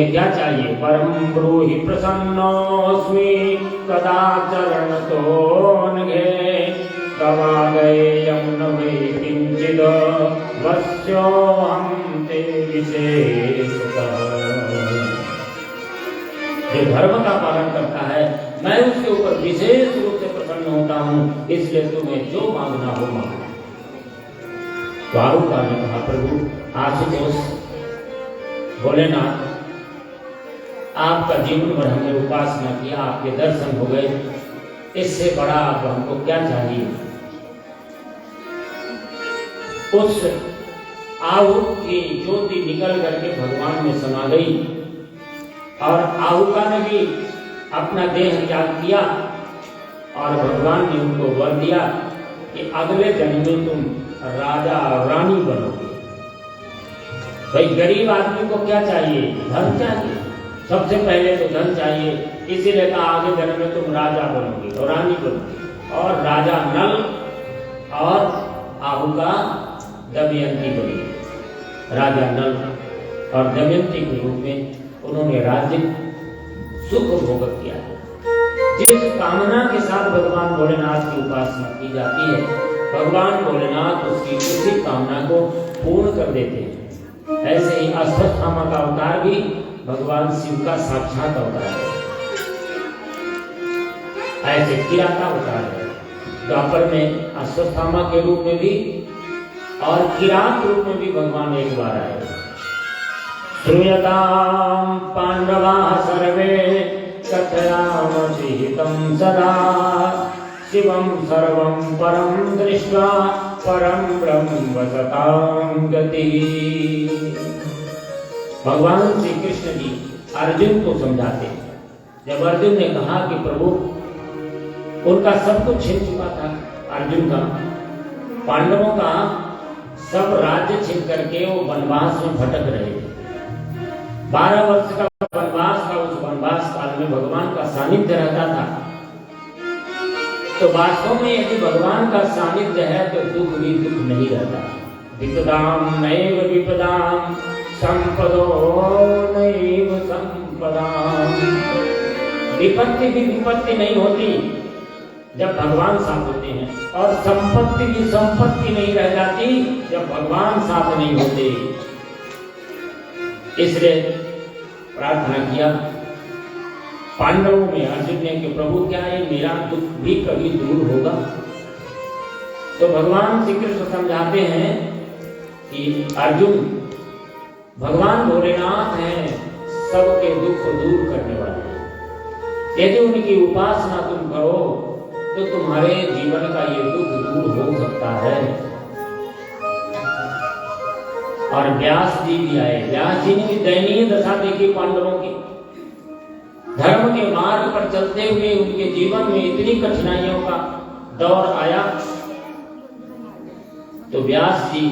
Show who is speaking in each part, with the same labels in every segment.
Speaker 1: क्या चाहिए? परम ब्रूहि प्रसन्नोऽस्मि कदा चरण तो नघे तवागेयं न वै किंचिद वस्योऽहं ते विशेषतः। जो धर्म का पालन करता है मैं उसके ऊपर विशेष रूप से प्रसन्न होता हूँ, इसलिए तुम्हें जो मांगना हो मांगो। द्वारुका ने कहा, प्रभु आशुतोष भोलेनाथ, आपका जीवन भर हमने उपासना किया, आपके दर्शन हो गए, इससे बड़ा आप हमको क्या चाहिए? उस आहूत की ज्योति निकल करके भगवान में समा गई और आहुका ने भी अपना देह त्याग किया और भगवान ने उनको वर दिया कि अगले जन्म में तुम राजा और रानी बनोगे। भाई गरीब आदमी को क्या चाहिए? धन चाहिए, सबसे पहले तो धन चाहिए, इसीलिए कहा आगे जन्म में तुम राजा बनोगे और रानी बनोगे। और राजा नल और आहुका दमयंती बनी। राजा नल और दमयंती के रूप में उन्होंने राज्य सुख भोग किया। जिस कामना के साथ भगवान भोलेनाथ की उपासना की जाती है, भगवान भोलेनाथ उसकी उसी कामना को पूर्ण कर देते हैं। ऐसे ही अश्वत्थामा का अवतार भी भगवान शिव का साक्षात अवतार है। ऐसे किराता अवतार है, द्वापर में अश्वत्थामा के रूप में भी और किरात रूप में भी भगवान एक बार आए। श्रूयतां पांडवाः सर्वे कथयामसि हितं सदा शिवं सर्वं परं दृष्ट्वा परं ब्रह्म वसतां गतिः। भगवान श्री कृष्ण जी अर्जुन को समझाते हैं। जब अर्जुन ने कहा कि प्रभु उनका सब कुछ छिन चुका था, अर्जुन का पांडवों का सब राज्य छिन करके वो वनवास में भटक रहे थे। 12 वर्ष का वनवास था। उस वनवास काल में भगवान का सानिध्य रहता था। तो वास्तव में यदि भगवान का सानिध्य है तो दुख भी दुख नहीं रहता। विपदाम नैव विपदाम संपदो नैव संपदाम। विपत्ति भी विपत्ति नहीं होती जब भगवान साथ होते हैं, और संपत्ति भी संपत्ति नहीं रह जाती जब भगवान साथ नहीं होते। इसलिए प्रार्थना किया पांडवों में अर्जुन ने कि प्रभु क्या है मेरा दुख भी कभी दूर होगा? तो भगवान श्री कृष्ण समझाते हैं कि अर्जुन, भगवान भोलेनाथ हैं सबके दुख को दूर करने वाले। यदि उनकी उपासना तुम करो तो तुम्हारे जीवन का ये दुख दूर हो सकता है। और व्यास जी भी आए। व्यास जी ने भी दयनीय दशा देखी पांडवों की। धर्म के मार्ग पर चलते हुए उनके जीवन में इतनी कठिनाइयों का दौर आया तो व्यास जी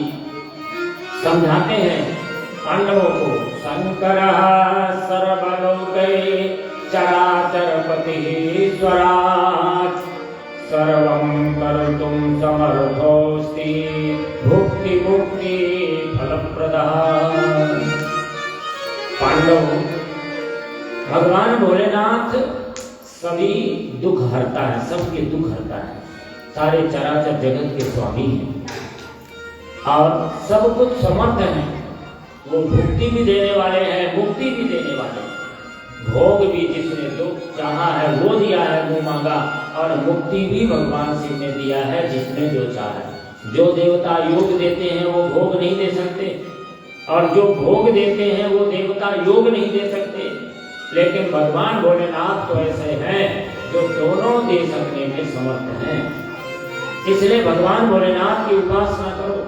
Speaker 1: समझाते हैं पांडवों को, शंकरः सर्वलोकै चराचरपतिः स्वराट् सर्वं कर्तुं समर्थोऽस्ति भुक्ति मुक्ति फलप्रदः। पांडव, भगवान भोलेनाथ सभी दुख हरता है, सबके दुख हरता है, सारे चराचर जगत के स्वामी हैं और सब कुछ समर्थ हैं। वो भुक्ति भी देने वाले हैं, मुक्ति भी देने वाले हैं। भोग भी जिसने जो चाहा है वो दिया है, वो मांगा, और मुक्ति भी भगवान शिव ने दिया है जिसने जो चाहा है। जो देवता योग देते हैं वो भोग नहीं दे सकते, और जो भोग देते हैं वो देवता योग नहीं दे सकते। लेकिन भगवान भोलेनाथ तो ऐसे हैं जो दोनों दे सकने में समर्थ हैं। इसलिए भगवान भोलेनाथ की उपासना करो।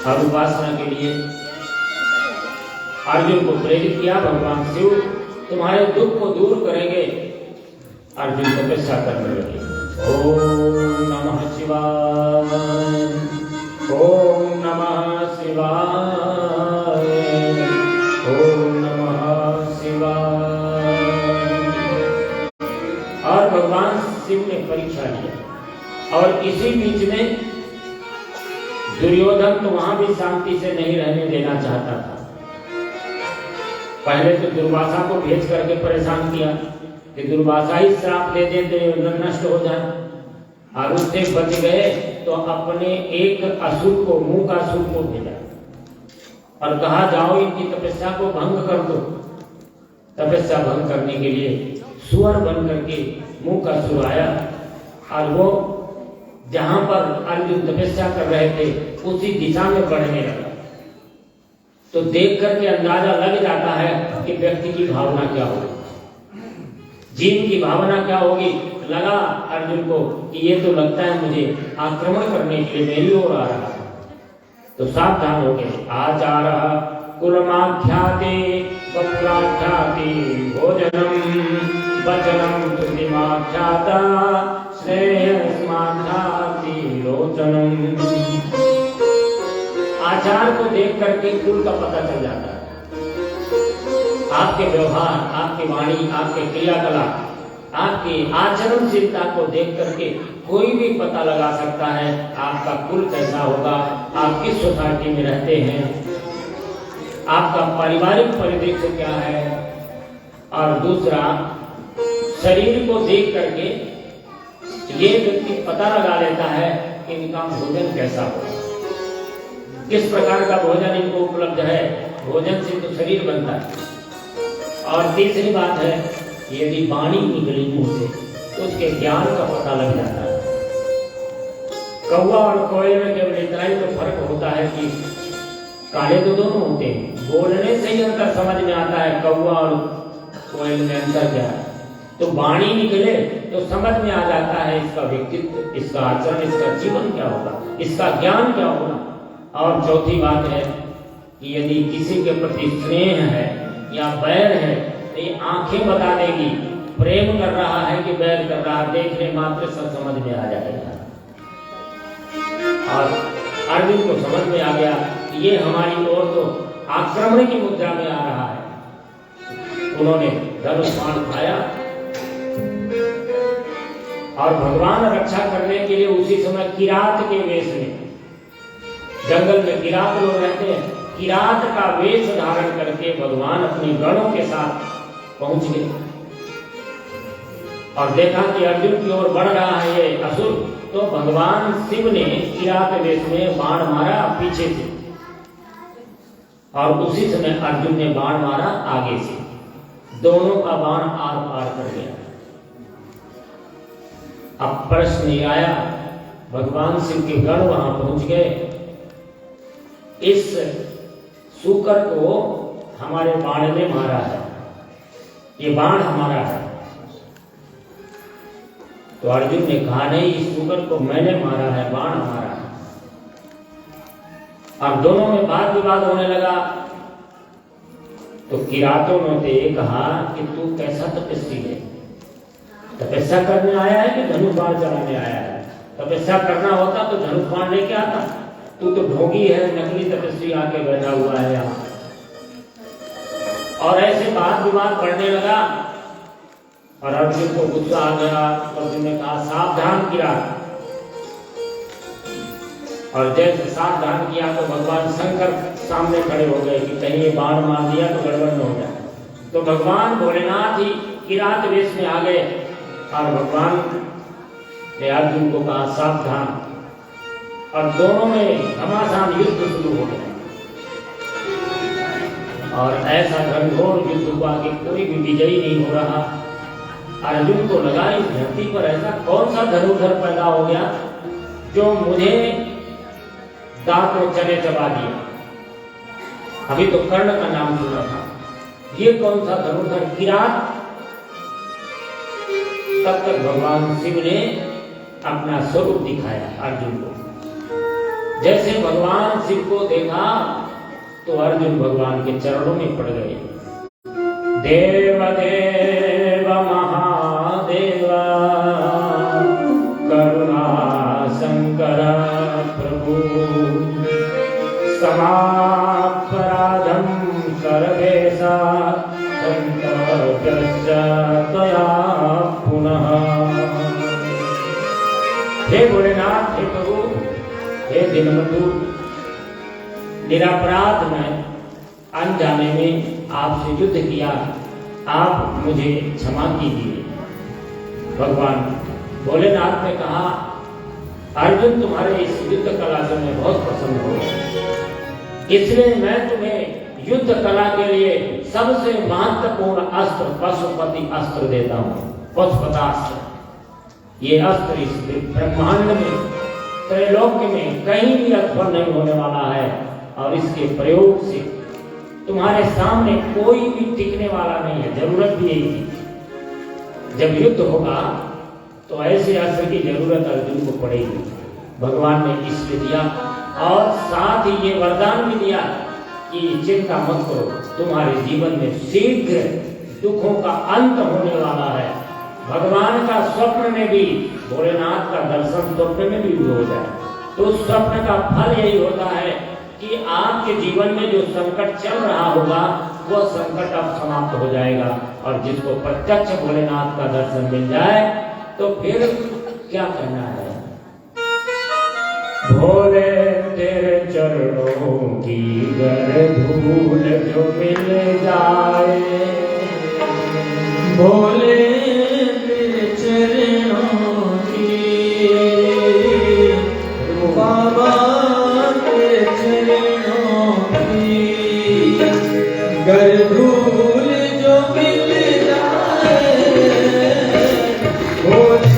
Speaker 1: अब उपासना के लिए अर्जुन को प्रेरित किया भगवान शिव, तुम्हारे दुख को दूर करेंगे। अर्जुन तपस्या करने लगे। ओम नमः शिवाय, ओम नमः शिवाय, ओम नमः शिवाय। और भगवान शिव ने परीक्षा लिया। और इसी बीच में दुर्योधन तो वहां भी शांति से नहीं रहने देना चाहता था। पहले तो दुर्वासा को भेज करके परेशान किया कि दुर्वासा ही श्राप दे देते नष्ट हो जाए, और उससे बच गए तो अपने एक असुर को, मूक असुर को भेजा और कहा जाओ इनकी तपस्या को भंग कर दो। तपस्या भंग करने के लिए सुअर बन करके मूक असुर आया और वो जहां पर अर्जुन तपस्या कर रहे थे उसी दिशा में बढ़ने लगा। तो देख करके अंदाजा लग जाता है कि व्यक्ति की भावना क्या होगी, जीव की भावना क्या होगी। लगा अर्जुन को कि ये तो लगता है मुझे आक्रमण करने के लिए मेरी ओर आ रहा है, तो सावधान हो गए। आचार कुलमाख्याति बपुलाख्याति भोजनम वचनम श्रुतिमाख्याता श्रेयस्माख्याति लोचनम। आचार को देख करके कुल का पता चल जाता है। आपके व्यवहार, आपकी वाणी, आपके क्रियाकलाप, आपकी आचरणशीलता को देख करके कोई भी पता लगा सकता है आपका कुल कैसा होगा, आप किस सोसाइटी में रहते हैं, आपका पारिवारिक परिदृश्य क्या है। और दूसरा, शरीर को देख करके ये व्यक्ति पता लगा लेता है कि इनका भोजन कैसा होगा, किस प्रकार का भोजन इनको उपलब्ध है। भोजन से तो शरीर बनता है। और तीसरी बात है, यदि वाणी निकली मुंह से तो उसके ज्ञान का पता लग जाता है। कौवा और कोयल में केवल इतना ही तो फर्क होता है कि काले तो दोनों होते हैं, बोलने से ही अंतर समझ में आता है कौवा और कोयल में अंतर क्या है। तो वाणी निकले तो समझ में आ जाता है इसका व्यक्तित्व, इसका आचरण, इसका जीवन क्या होगा, इसका ज्ञान क्या होगा। और चौथी बात है कि यदि किसी के प्रति स्नेह है या बैर है तो ये आंखें बता देगी प्रेम कर रहा है कि बैर कर रहा है, देखने मात्र सब समझ में आ जाएगा। और अर्जुन को समझ में आ गया कि ये हमारी ओर तो आक्रमण की मुद्रा में आ रहा है। उन्होंने धनुष बाण उठाया और भगवान रक्षा करने के लिए उसी समय किरात के वेश में, जंगल में किरात लोग रहते हैं, किरात का वेश धारण करके भगवान अपने गणों के साथ पहुंच गए और देखा कि अर्जुन की ओर बढ़ रहा है ये असुर। तो भगवान शिव ने किरात वेश में बाण मारा पीछे से, और उसी समय अर्जुन ने बाण मारा आगे से। दोनों का बाण आर पार कर गया। अब प्रश्न ये आया, भगवान शिव के गण वहां पहुंच गए, इस सूकर को हमारे बाण ने मारा है, ये बाण हमारा है। तो अर्जुन ने कहा नहीं, इस सूकर को मैंने मारा है, बाण हमारा है। अब दोनों में वाद विवाद होने लगा। तो किरातों ने ये कहा कि तू कैसा तपस्वी है, तपस्या करने आया है कि धनुष बाण चलाने आया है? तपस्या करना होता तो धनुष बाण लेके आता, तू तो भोगी है, नकली तपस्वी आके बैठा हुआ है यहाँ। और ऐसे वाद विवाद बढ़ने लगा और अर्जुन को गुस्सा आ गया। अर्जुन ने कहा सावधान किरात, और जैसे सावधान किया तो भगवान शंकर सामने खड़े हो गए कि कहीं ये बाण मार दिया तो गड़बड़ न हो जाए। तो भगवान भोलेनाथ ही किरात वेश में आ गए और भगवान ने अर्जुन को कहा सावधान, और दोनों में घमासान युद्ध शुरू हो गया। और ऐसा घनघोर युद्ध हुआ कि कोई भी विजयी नहीं हो रहा। अर्जुन को लगा इस धरती पर ऐसा कौन सा धनुर्धर पैदा हो गया जो मुझे दांत और चने चबा दिया। अभी तो कर्ण का नाम सुना था, ये कौन सा धनुर्धर किरात। तब तक भगवान शिव ने अपना स्वरूप दिखाया अर्जुन को। जैसे भगवान शिव को देखा तो अर्जुन भगवान के चरणों में पड़ गए। देव देव महादेव करुणा शंकर प्रभु समापराधं सर्वेशा संतप्यश्च त्वया पुनः। हे भोलेनाथ, हे प्रभु, हे दीनबंधु, निरपराध मैं अनजाने में आपसे युद्ध किया, आप मुझे क्षमा कीजिए। भगवान भोलेनाथ ने कहा, अर्जुन तुम्हारे इस युद्ध कला से मैं बहुत प्रसन्न हूँ, इसलिए मैं तुम्हें युद्ध कला के लिए सबसे महत्वपूर्ण अस्त्र पशुपति अस्त्र देता हूँ। पशुपतास्त्र, ये अस्त्र इस ब्रह्मांड में, त्रैलोक्य में कहीं भी असफल नहीं होने वाला है, और इसके प्रयोग से तुम्हारे सामने कोई भी टिकने वाला नहीं है। जरूरत भी यही थी, जब युद्ध होगा तो ऐसे अस्त्र की जरूरत अर्जुन को पड़ेगी। भगवान ने इसलिए दिया, और साथ ही ये वरदान भी दिया कि चिंता मत करो, तुम्हारे जीवन में शीघ्र दुखों का अंत होने वाला है। भगवान का स्वप्न में भी, भोलेनाथ का दर्शन स्वप्न में भी हो जाए तो उस स्वप्न का फल यही होता है कि आपके जीवन में जो संकट चल रहा होगा वह संकट अब समाप्त हो जाएगा। और जिसको प्रत्यक्ष भोलेनाथ का दर्शन मिल जाए तो फिर क्या करना है। भोले तेरे चरणों की गर धूल जो मिल जाए, भोले तेरे चरणों की, बाबा तेरे चरणों की गर धूल जो मिल जाए, भोले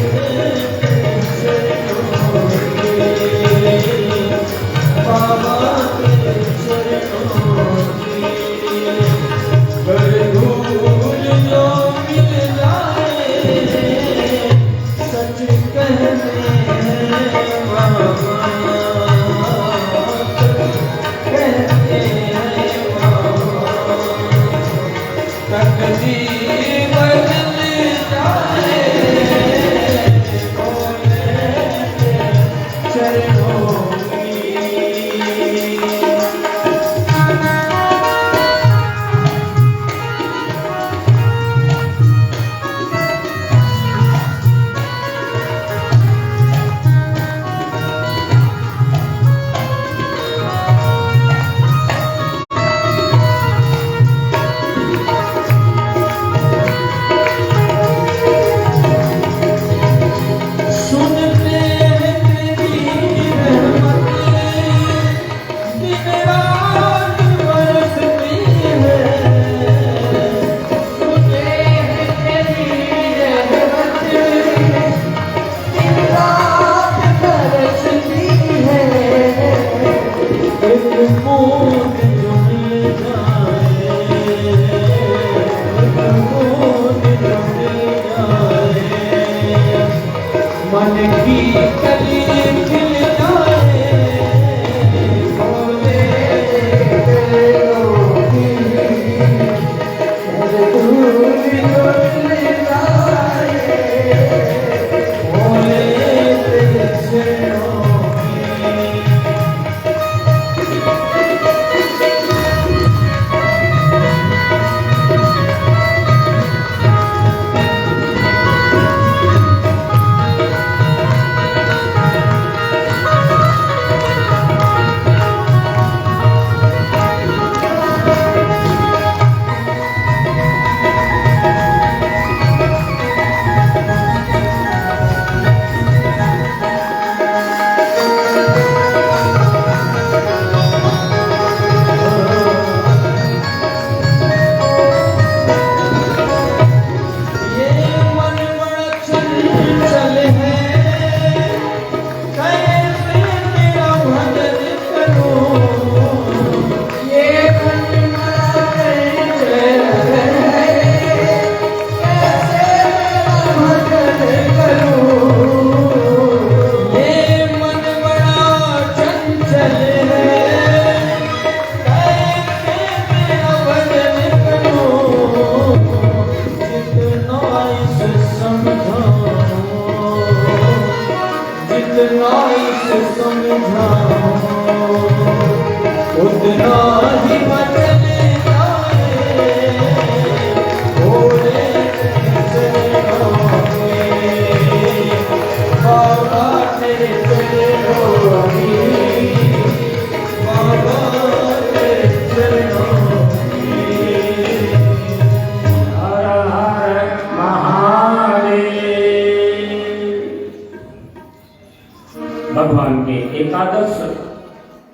Speaker 1: एकादश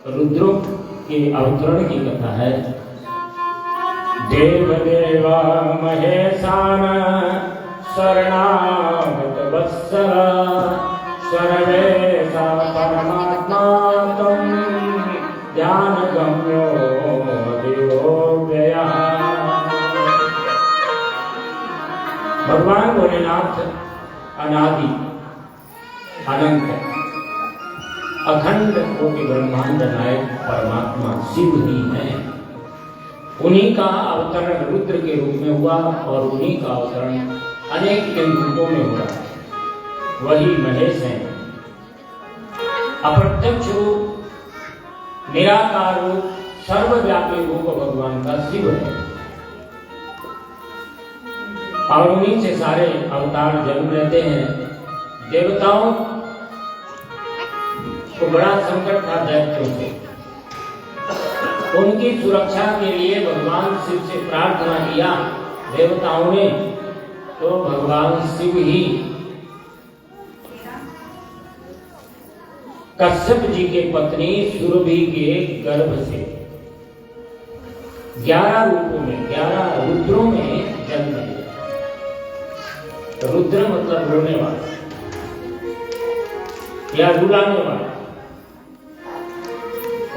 Speaker 1: रुद्रों के अवतरण की कथा है। देवदेवा महेशान शरणागत वत्सल सर्वेशा परमात्मा त्वं ज्ञान गम्यो देवो व्ययः। भगवान भोलेनाथ अनादि अनंत अखंड कोटि ब्रह्मांड नायक परमात्मा शिव ही हैं। उन्हीं का अवतरण रुद्र के रूप में हुआ और उन्हीं का अवतरण अनेक रूपों में हो रहा है। वही महेश हैं। अप्रत्यक्ष रूप, निराकार रूप, सर्वव्यापी रूप भगवान का शिव है और उन्हीं से सारे अवतार जन्म लेते हैं। देवताओं को बड़ा संकट था दैत्यों से। उनकी सुरक्षा के लिए भगवान शिव से प्रार्थना किया देवताओं ने, तो भगवान शिव ही कश्यप जी के पत्नी सुरभि के गर्भ से 11 रूपों में 11 रुद्रों में जन्म लिया। रुद्र मतलब रोने वाला या रुलाने वाला।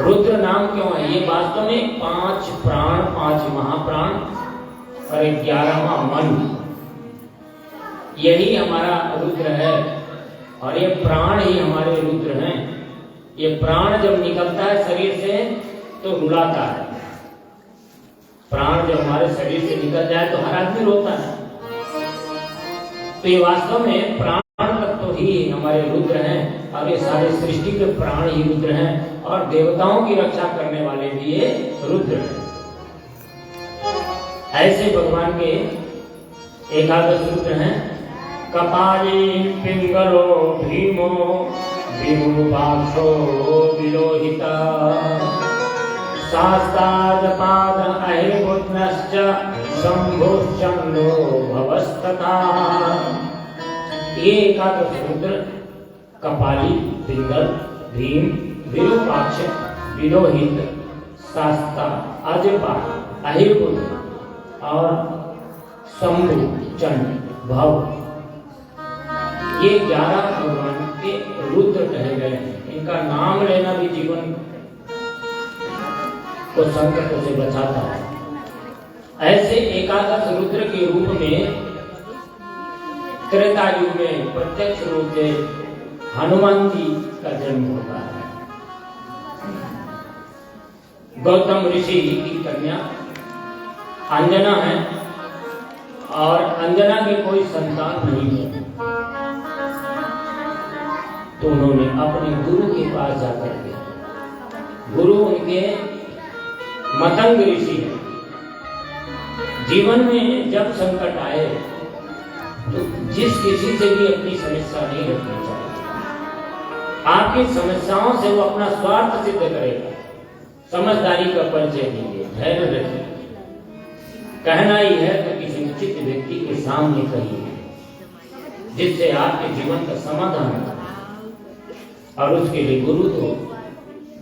Speaker 1: रुद्र नाम क्यों है? ये वास्तव में 5 प्राण, 5 महाप्राण और 11वां मन, यही हमारा रुद्र है और ये प्राण ही हमारे रुद्र हैं। ये प्राण जब निकलता है शरीर से तो रुलाता है। प्राण जब हमारे शरीर से निकल जाए तो हर आदमी रोता है। तो ये वास्तव में प्राण तत्व ही हमारे रुद्र हैं और ये सारे सृष्टि के प्राण ही रुद्र हैं और देवताओं की रक्षा करने वाले भी ये रुद्र हैं। ऐसे भगवान के एकादश रुद्र हैं। कपाली पिंगलो भीमो विरूपाक्षो विलोहिता शास्तादपाद अहिर्बुध्नश्च शंभुश्चंदो भवस्तथा। ये एकादश रुद्र कपाली, पिंगल, भीम, विरूपाक्ष, विलोहित, शास्ता, अजपाद, अहिर्बुध और शंभु, चंड, भव, ये 11 भगवान के रुद्र कहे गए हैं। इनका नाम लेना भी जीवन को संकटों से बचाता है। ऐसे एकादश रुद्र के रूप में त्रेता युग में प्रत्यक्ष रूप से हनुमान जी का जन्म होता है। गौतम ऋषि की कन्या अंजना है और अंजना के कोई संतान नहीं है, तो उन्होंने अपने गुरु के पास जाकर के, गुरु उनके मतंग ऋषि हैं। जीवन में जब संकट आए तो जिस किसी से भी अपनी समस्या नहीं रखनी चाहिए। आपकी समस्याओं से वो अपना स्वार्थ सिद्ध करेगा। समझदारी का परिचय दीजिए, धैर्य रखिए। कहना ही है तो किसी उचित व्यक्ति के सामने कहिए जिससे आपके जीवन का समाधान हो। और उसके लिए गुरु तो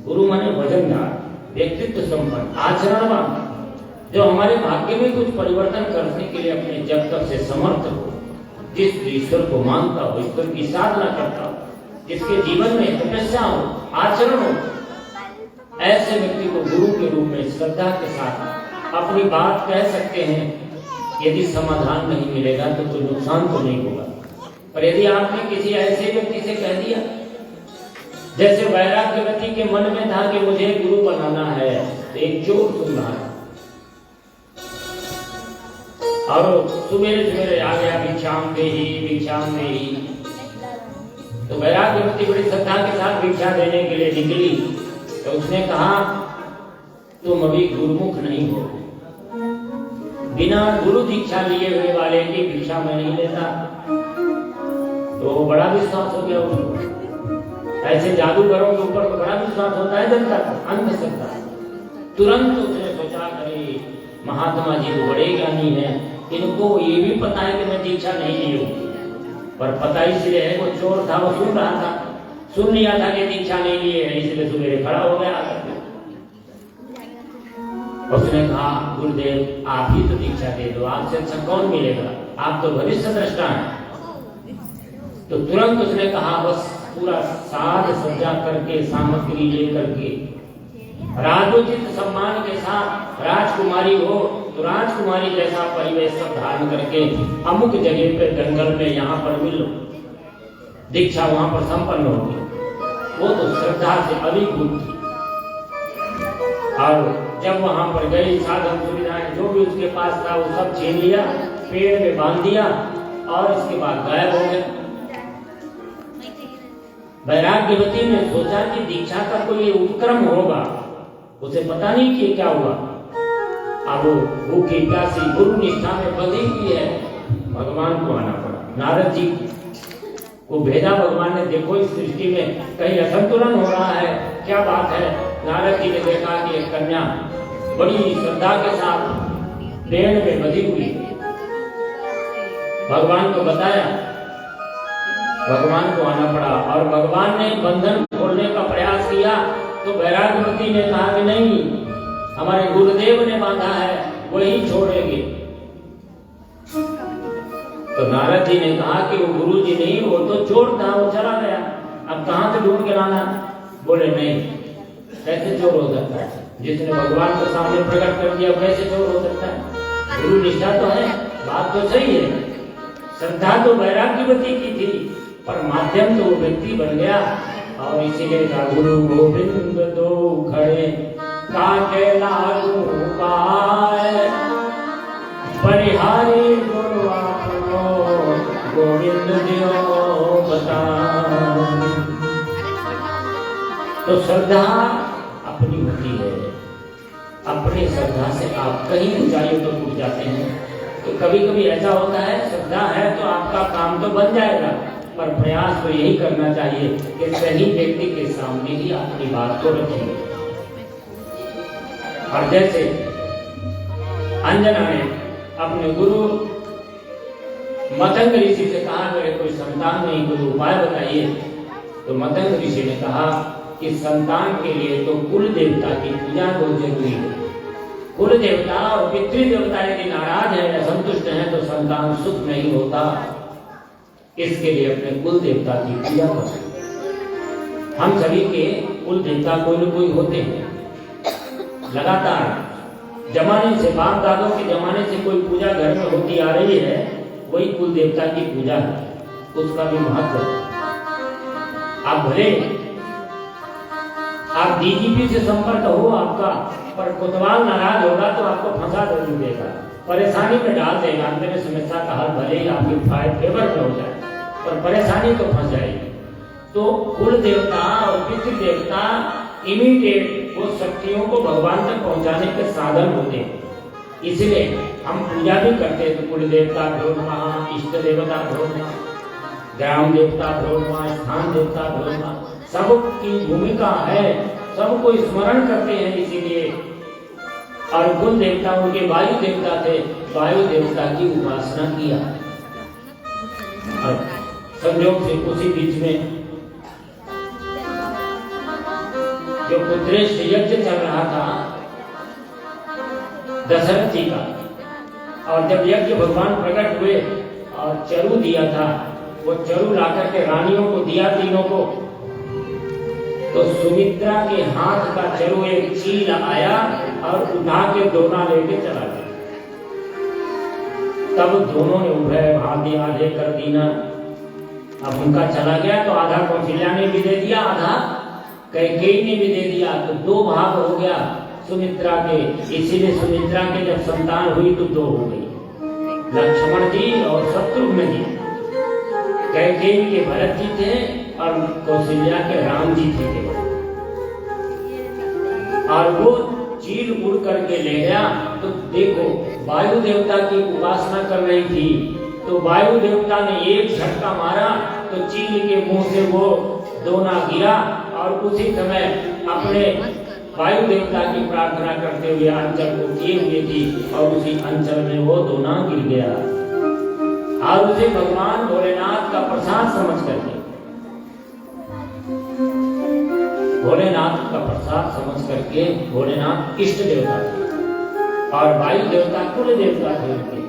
Speaker 1: गुरु माने वजनदार, व्यक्तित्व संपन्न, आचरणवान, जो हमारे भाग्य में कुछ परिवर्तन करने के लिए अपने जब तक से समर्थ हो, जिस ईश्वर को मानता हो, ईश्वर की साधना करता हो, जिसके जीवन में तपस्या हो, आचरण हो, ऐसे व्यक्ति को गुरु के रूप में श्रद्धा के साथ अपनी बात कह सकते हैं। यदि समाधान नहीं मिलेगा तो कोई नुकसान तो नहीं होगा, पर यदि आपने किसी ऐसे व्यक्ति से कह दिया, जैसे वैराग्यवती के मन में था कि मुझे गुरु बनाना है, तो एक चोर सुन रहा है और सुबेरे सुबेरे आ गया, भिक्षाम देही। तो वैराग्यवती बड़ी श्रद्धा के साथ भिक्षा देने के लिए निकली, तो उसने कहा तुम अभी गुरुमुख नहीं हो, बिना गुरु दीक्षा लिए हुए वाले की भिक्षा मैं नहीं लेता। तो बड़ा विश्वास हो गया उसको। ऐसे जादूगरों के ऊपर तो बड़ा विश्वास होता है जनता का, अंधश्रद्धा। तुरंत उसने सोचा अरे महात्मा जी तो बड़े ज्ञानी हैं, इनको ये भी पता है कि मैं दीक्षा नहीं ली हूँ, पर पता इसलिए है वो चोर था, वो सुन रहा था, सुन लिया था कि दीक्षा नहीं ली है, इसलिए सवेरे खड़ा हो गया। उसने कहा गुरुदेव आप ही तो दीक्षा दे दो, आपसे अच्छा कौन मिलेगा, आप तो भविष्य दृष्टा हैं। तो तुरंत उसने कहा बस पूरा साज सज्जा करके सामग्री लेकर के राजोचित सम्मान के साथ राजकुमारी हो तो राजकुमारी जैसा परिवेश सब धारण करके अमुक जगह पे जंगल में यहाँ पर मिलो, दीक्षा वहां पर संपन्न होगी। वो तो श्रद्धा से अभिभूत थी और जब वहां पर गई साधन सुविधाएं जो भी उसके पास था वो सब छीन लिया, पेड़ में बांध दिया और इसके बाद गायब हो गया। वैराग्यवती ने सोचा कि दीक्षा का कोई उपक्रम होगा, उसे पता नहीं कि क्या हुआ। अब वो भूखी प्यासी गुरु निष्ठा में बंधी हुई है, भगवान को आना पड़ा। नारद जी को भेजा भगवान ने, देखो इस सृष्टि में कहीं असंतुलन हो रहा है, क्या बात है। नारद जी ने देखा कि एक कन्या बड़ी श्रद्धा के साथ पेड़ में बंधी हुई, भगवान को बताया, भगवान को आना पड़ा और भगवान ने बंधन खोलने का प्रयास किया तो वैराग्यवती ने कहा कि नहीं, हमारे गुरुदेव ने बांधा है, वही छोड़ेंगे। तो नारद जी ने कहा कि वो गुरु जी नहीं, वो तो चोर था, वो चला गया, अब कहां से ढूंढ के लाना। बोले नहीं, कैसे चोर हो सकता है, जिसने भगवान को सामने प्रकट कर दिया कैसे चोर हो सकता है। गुरु निष्ठा तो है, बात तो सही है, श्रद्धा तो वैराग्यवती की थी पर माध्यम तो वो व्यक्ति बन गया। और इसीलिए कहा गुरु गोविंद दो खड़े काटे लागू पाए, परिहारी गुरु आपनो गोविंद दियो बता। तो श्रद्धा अपनी होती है, अपनी श्रद्धा से आप कहीं ऊंचाइयों तक उठ जाते हैं। तो कभी कभी ऐसा होता है, श्रद्धा है तो आपका काम तो बन जाएगा, पर प्रयास तो यही करना चाहिए कि सही व्यक्ति के सामने ही अपनी बात को रखें। और जैसे अंजना ने अपने गुरु मतंग ऋषि से कहा मेरे कोई संतान नहीं, कोई उपाय बताइए। तो मतंग ऋषि ने कहा कि संतान के लिए तो कुल देवता की पूजा बहुत जरूरी है। कुल देवता और पितृ देवता यदि नाराज है, असंतुष्ट है तो संतान सुख नहीं होता। इसके लिए अपने कुल देवता की पूजा करें। हम सभी के कुल देवता कोई न कोई होते हैं, लगातार जमाने से, बाप दादों के जमाने से कोई पूजा घर में होती आ रही है, वही कुल देवता की पूजा है, उसका भी महत्व है। आप भले आप डीजीपी से संपर्क हो आपका, पर कोतवाल नाराज होगा तो आपको फंसा जरूर देगा, परेशानी में डाल देगा। अंतिम समस्या का हल भले ही आपके फेवर में हो जाए पर परेशानी तो फंस जाएगी। तो कुल देवता और पितृ देवता इमीडिएट वो शक्तियों को भगवान तक पहुंचाने के साधन होते हैं। इसलिए हम पूजा भी करते हैं तो कुल देवता भ्योमा, इष्ट देवता भ्योमा, ग्राम देवता भ्योमा, स्थान देवता भ्योमा, सबकी भूमिका है, सबको स्मरण करते हैं। इसीलिए और कुल देवता उनके वायु देवता थे, वायु देवता की उपासना किया। और संयोग से उसी बीच में जो पुत्रेष्ठ यज्ञ चल रहा था दशरथ जी का, और जब यज्ञ भगवान प्रकट हुए और चरु दिया था, वो चरु लाकर के रानियों को दिया तीनों को, तो सुमित्रा के हाथ का चरु एक चील आया और उठा के दोना लेके चला गया। तब दोनों ने उभय आधे आधे कर दीना। अब उनका चला गया तो आधा कौशल्या ने भी दे दिया, आधा कैकेयी ने भी दे दिया, तो दो भाग हो गया सुमित्रा के। इसीलिए सुमित्रा के जब संतान हुई तो दो हो गई, लक्ष्मण जी और शत्रुघ्न जी। कैकेयी के भरत जी थे और कौशल्या के राम जी थे। और वो चील उड़ करके ले गया। तो देखो वायु देवता की उपासना कर रही थी, तो वायु देवता ने एक झटका मारा तो चील के मुंह से वो दोना गिरा, और उसी समय अपने वायु देवता की प्रार्थना करते हुए अंचल को किए हुए थी, और उसी अंचल में वो दोना गिर गया। और उसे भगवान भोलेनाथ का प्रसाद समझ करके भोलेनाथ का प्रसाद समझ करके, भोलेनाथ इष्ट देवता थे और वायु देवता कुल देवता थे उनके,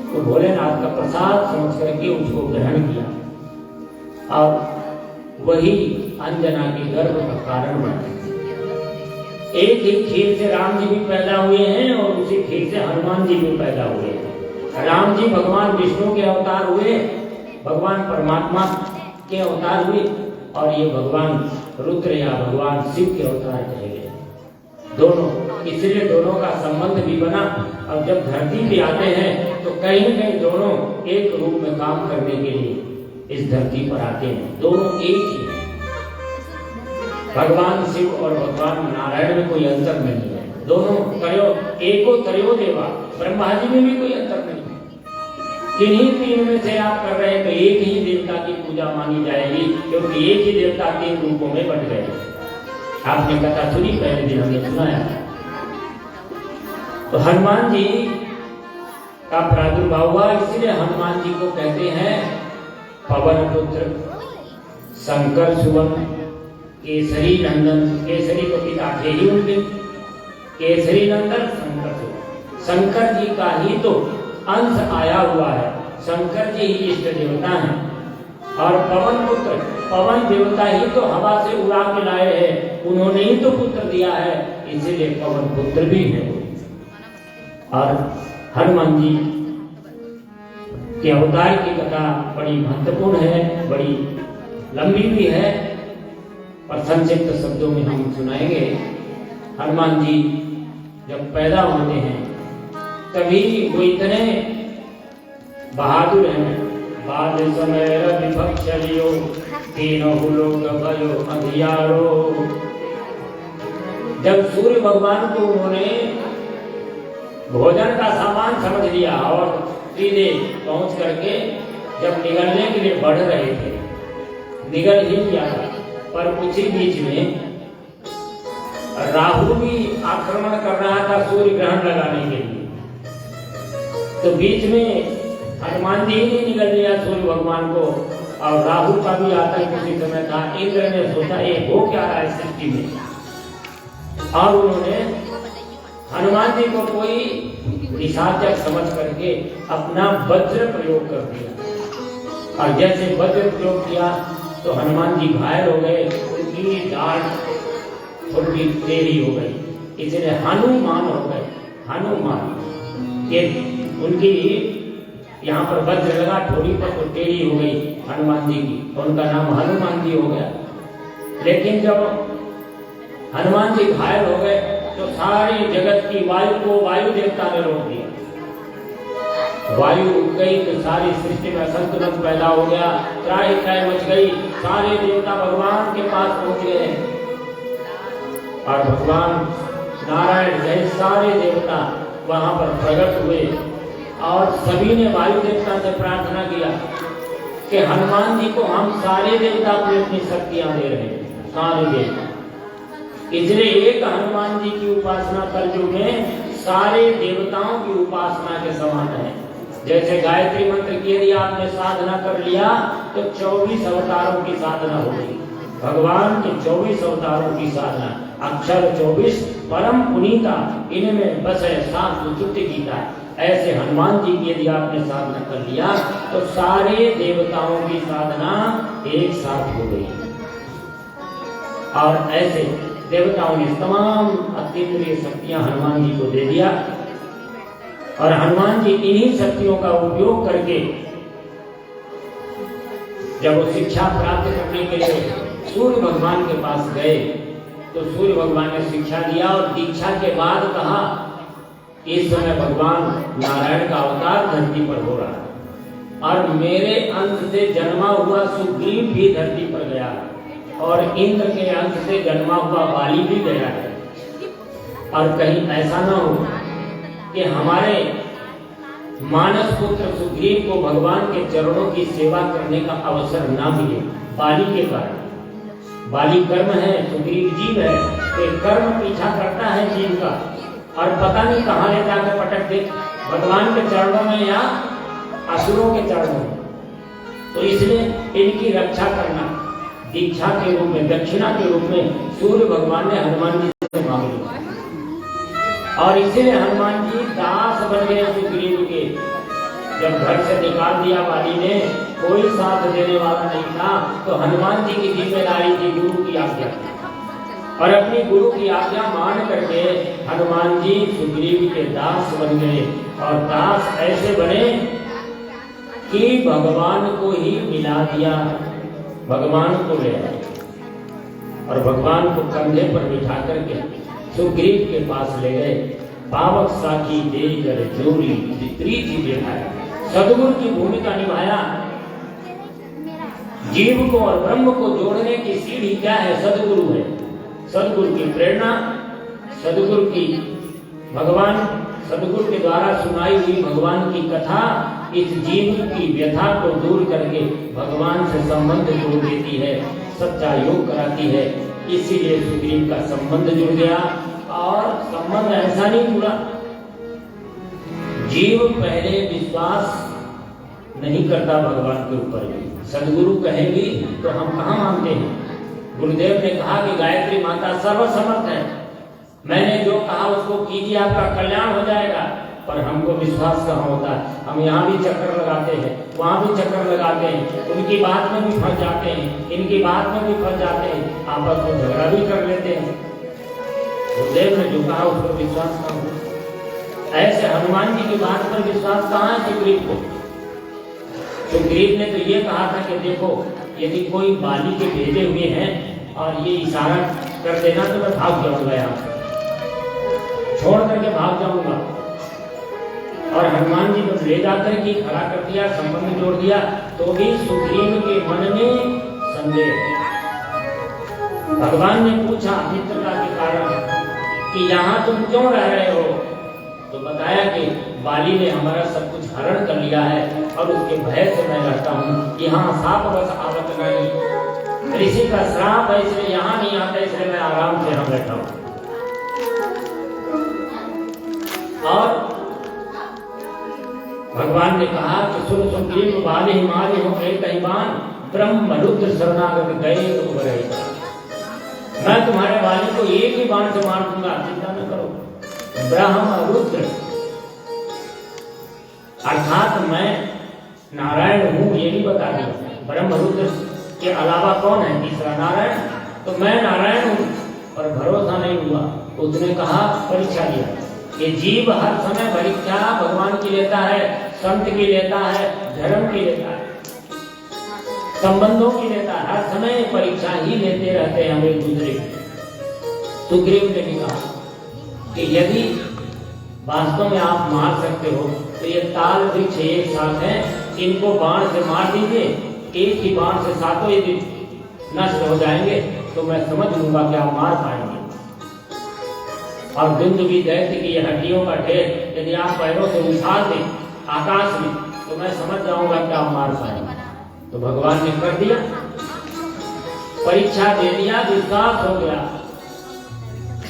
Speaker 1: तो भोलेनाथ का प्रसाद समझ करके उसको ग्रहण किया और वही अंजना के गर्भ का कारण बना। एक ही खीर से राम जी भी पैदा हुए हैं और उसी खीर से हनुमान जी भी पैदा हुए हैं। राम जी भगवान विष्णु के अवतार हुए, भगवान परमात्मा के अवतार हुए, और ये भगवान रुद्र या भगवान शिव के अवतार कहे गए दोनों। इसलिए दोनों का संबंध भी बना। अब जब धरती पे आते हैं तो कहीं न कहीं दोनों एक रूप में काम करने के लिए इस धरती पर आते हैं, दोनों एक ही हैं। भगवान शिव और भगवान नारायण में कोई अंतर नहीं है, दोनों एको त्रयो देवा, ब्रह्मा जी में भी कोई अंतर नहीं है। किन्हीं तीन में से आप कर रहे हैं तो एक ही देवता की पूजा मानी जाएगी, क्योंकि एक ही देवता तीन रूपों में बंट गए। आपने कथा सुनी, पहले दिन हमने सुनाया। तो हनुमान जी का प्रादुर्भाव हुआ, इसलिए हनुमान जी को कहते हैं पवन पुत्र, शंकर सुवन, केसरी नंदन। केसरी तो पिता थे ही उनके, केसरी नंदन शंकर सुवन। शंकर जी का ही तो अंश आया हुआ है, शंकर जी ही इष्ट देवता हैं। और पवन पुत्र, पवन देवता ही तो हवा से उड़ा के लाए हैं, उन्होंने ही तो पुत्र दिया है, इसीलिए पवन पुत्र भी है। और हनुमान जी के अवतार की कथा बड़ी महत्वपूर्ण है, बड़ी लंबी भी है, और संक्षिप्त शब्दों में हम सुनाएंगे। हनुमान जी जब पैदा होते हैं तभी वो इतने बहादुर हैं। बाद समय विपक्ष लियो, तीनों लोग भयो अंधियारो। जब सूर्य भगवान को उन्होंने भोजन का सामान समझ लिया और सीधे पहुंच करके जब निगलने के लिए बढ़ रहे थे, निगल ही लिया था, पर उसी बीच में राहु भी आक्रमण कर रहा था सूर्य ग्रहण लगाने के लिए। तो बीच में हनुमान जी ने निगल लिया सूर्य भगवान को, और राहु का भी आतंक उसी समय था। इंद्र ने सोचा ये हो क्या रहा है सृष्टि में, और उन्होंने हनुमान जी को कोई निशाचर समझ करके अपना वज्र प्रयोग कर दिया। और जैसे वज्र प्रयोग किया तो हनुमान जी घायल हो गए, उनकी डांट थोड़ी टेढ़ी हो गई, इसलिए हनुमान हो गए। हनुमान ये उनकी यहाँ पर वज्र लगा, थोड़ी पर तो टेढ़ी हो गई हनुमान जी की, तो उनका नाम हनुमान जी हो गया। लेकिन जब हनुमान जी घायल हो गए तो सारी जगत की वायु को वायु देवता ने रोक दिया। वायु उठ गई तो सारी सृष्टि में असंतुलन पैदा हो गया, त्राही त्राही मच गई, सारे देवता भगवान के पास पहुंच गए, और भगवान नारायण सहित सारे देवता वहां पर प्रकट हुए, और सभी ने वायु देवता से प्रार्थना किया कि हनुमान जी को हम सारे देवता को अपनी शक्तियां दे रहे हैं, सारे देवता। इसलिए एक हनुमान जी की उपासना कलयुग में सारे देवताओं की उपासना के समान है। जैसे गायत्री मंत्र की यदि आपने साधना कर लिया तो 24 अवतारों की साधना हो गई, भगवान के 24 अवतारों की साधना। अक्षर 24 परम पुनीता, इनमें बस है शांत सुचुप्त गीता। ऐसे हनुमान जी की यदि आपने साधना कर लिया तो सारे देवताओं की साधना एक साथ हो गई। और ऐसे देवताओं ने तमाम अतीन्द्रिय शक्तियां हनुमान जी को दे दिया, और हनुमान जी इन्हीं शक्तियों का उपयोग करके जब वो शिक्षा प्राप्त करने के लिए सूर्य भगवान के पास गए तो सूर्य भगवान ने शिक्षा दिया, और दीक्षा के बाद कहा इस समय भगवान नारायण का अवतार धरती पर हो रहा है, और मेरे अंश से जन्मा हुआ सुग्रीव भी धरती पर गया, और इंद्र के अंश से जन्मा हुआ बाली भी गया है। और कहीं ऐसा ना हो कि हमारे मानस पुत्र सुग्रीव को भगवान के चरणों की सेवा करने का अवसर ना मिले बाली के कारण। बाली कर्म है, सुग्रीव जीव है, तो कर्म पीछा करता है जीव का, और पता नहीं कहाँ ले जाकर पटक दे, भगवान के चरणों में या असुरों के चरणों में। तो इसलिए इनकी रक्षा करना, दीक्षा के रूप में, दक्षिणा के रूप में सूर्य भगवान ने हनुमान जी से मांग लिया। और इसीलिए हनुमान जी दास बन गए सुग्रीव के। जब घर से निकाल दिया वाली ने, कोई साथ देने वाला नहीं था, तो हनुमान जी की जिम्मेदारी थी गुरु की आज्ञा, और अपनी गुरु की आज्ञा मान करके हनुमान जी सुग्रीव के दास बन गए। और दास ऐसे बने कि भगवान को ही मिला दिया, भगवान को ले आए और भगवान को कंधे पर बिठा करके सुग्रीव के पास ले गए। पावक साखी देकर जोरी प्रीति दिखाया, सदगुरु की भूमिका निभाया। जीव को और ब्रह्म को जोड़ने की सीढ़ी क्या है? सदगुरु है। सदगुरु की प्रेरणा, सदगुरु की भगवान, सदगुरु के द्वारा सुनाई हुई भगवान की कथा इस जीव की व्यथा को दूर करके भगवान से संबंध जोड़ देती है, सच्चा योग कराती है। इसीलिए सुग्रीव का संबंध जुड़ गया। और संबंध ऐसा नहीं जुड़ा, जीव पहले विश्वास नहीं करता भगवान के ऊपर भी। सदगुरु कहेंगी तो हम कहाँ मानते हैं? गुरुदेव ने कहा कि गायत्री माता सर्वसमर्थ है, मैंने जो कहा उसको कीजिए, आपका कल्याण हो जाएगा। पर हमको विश्वास कहाँ होता है? हम यहाँ भी चक्कर लगाते हैं, वहाँ भी चक्कर लगाते हैं, उनकी बात में भी फंस जाते हैं, इनकी बात में भी फंस जाते हैं, आपस में झगड़ा भी कर लेते हैं। गुरुदेव ने जो कहा उस पर विश्वास कहाँ होता? ऐसे हनुमान जी की बात पर विश्वास कहाँ है सुग्रीव को? सुग्रीव ने तो ये कहा था कि देखो, यदि कोई बाली के भेजे हुए हैं और ये इशारा कर देना तो मैं भाग जाऊंगा, यहाँ छोड़ करके भाग जाऊंगा। और हनुमान जी को ले जाकर के खड़ा कर दिया, संबंध जोड़ दिया, तो भी सुग्रीव के मन में संदेह। भगवान ने पूछा मित्रता के कारण कि यहाँ तुम क्यों रह रहे हो? तो बताया कि बाली ने हमारा सब कुछ हरण कर लिया है और उसके भय से मैं रहता हूँ। यहाँ साप बस आवत नहीं, ऋषि का श्राप है, इसलिए यहाँ नहीं आता, इसलिए मैं आराम से यहाँ बैठा हूँ। और भगवान ने कहा कि सुन सुग्रीव बाली हिमालय हो गए कहीबान, ब्रह्म रुद्र शरणागत गए तो बरेगा। मैं तुम्हारे बाली को एक ही बाण से मार दूंगा, चिंता न करो। ब्रह्म रुद्र अर्थात मैं नारायण हूं, ये भी बता दिया। ब्रह्म रुद्र के अलावा कौन है तीसरा? नारायण। तो मैं नारायण हूं। पर भरोसा नहीं हुआ, उसने कहा परीक्षा लिया। ये जीव हर समय परीक्षा भगवान की लेता है, संत की लेता है, धर्म की लेता है, संबंधों की लेता है, हर समय परीक्षा ही लेते रहते हैं हम एक दूसरे की। सुग्रीव ने भी कहा कि यदि वास्तव में आप मार सकते हो तो ये ताल वृक्ष एक साथ है, इनको बाण से मार दीजिए, एक ही बाण से सातों यदि नष्ट हो जाएंगे तो मैं समझ लूंगा कि आप मार पाएंगे। और दुंदुभी दैत्य की ये हड्डियों का ढेर यदि आप पैरों से उछाल दें आकाश में तो मैं समझ जाऊंगा कि आप मार पाएंगे। तो भगवान ने कर दिया, परीक्षा दे दिया, विश्वास हो गया।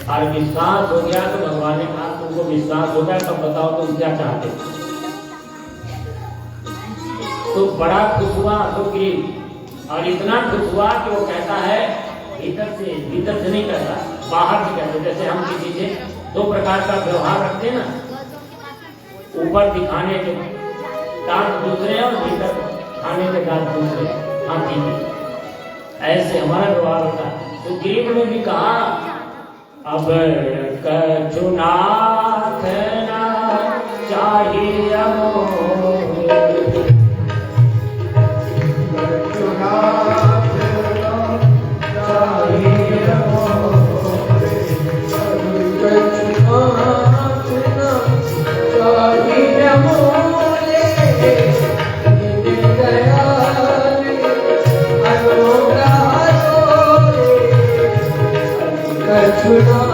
Speaker 1: और विश्वास हो गया तो भगवान ने कहा तुमको विश्वास हो गया, तब बताओ तुम क्या चाहते। तो बड़ा खुश हुआ सुग्रीव, और इतना खुश हुआ कि वो कहता है भीतर से नहीं कहता, बाहर से कहते। जैसे हम किसी से दो प्रकार का व्यवहार रखते हैं ना, ऊपर दिखाने के दांत दूसरे और भीतर खाने के दांत दूसरे, हाँ ठीक है, ऐसे हमारा व्यवहार होता है। सुग्रीव ने भी कहा अब कछु नाथ ना चाहिए
Speaker 2: Chudra,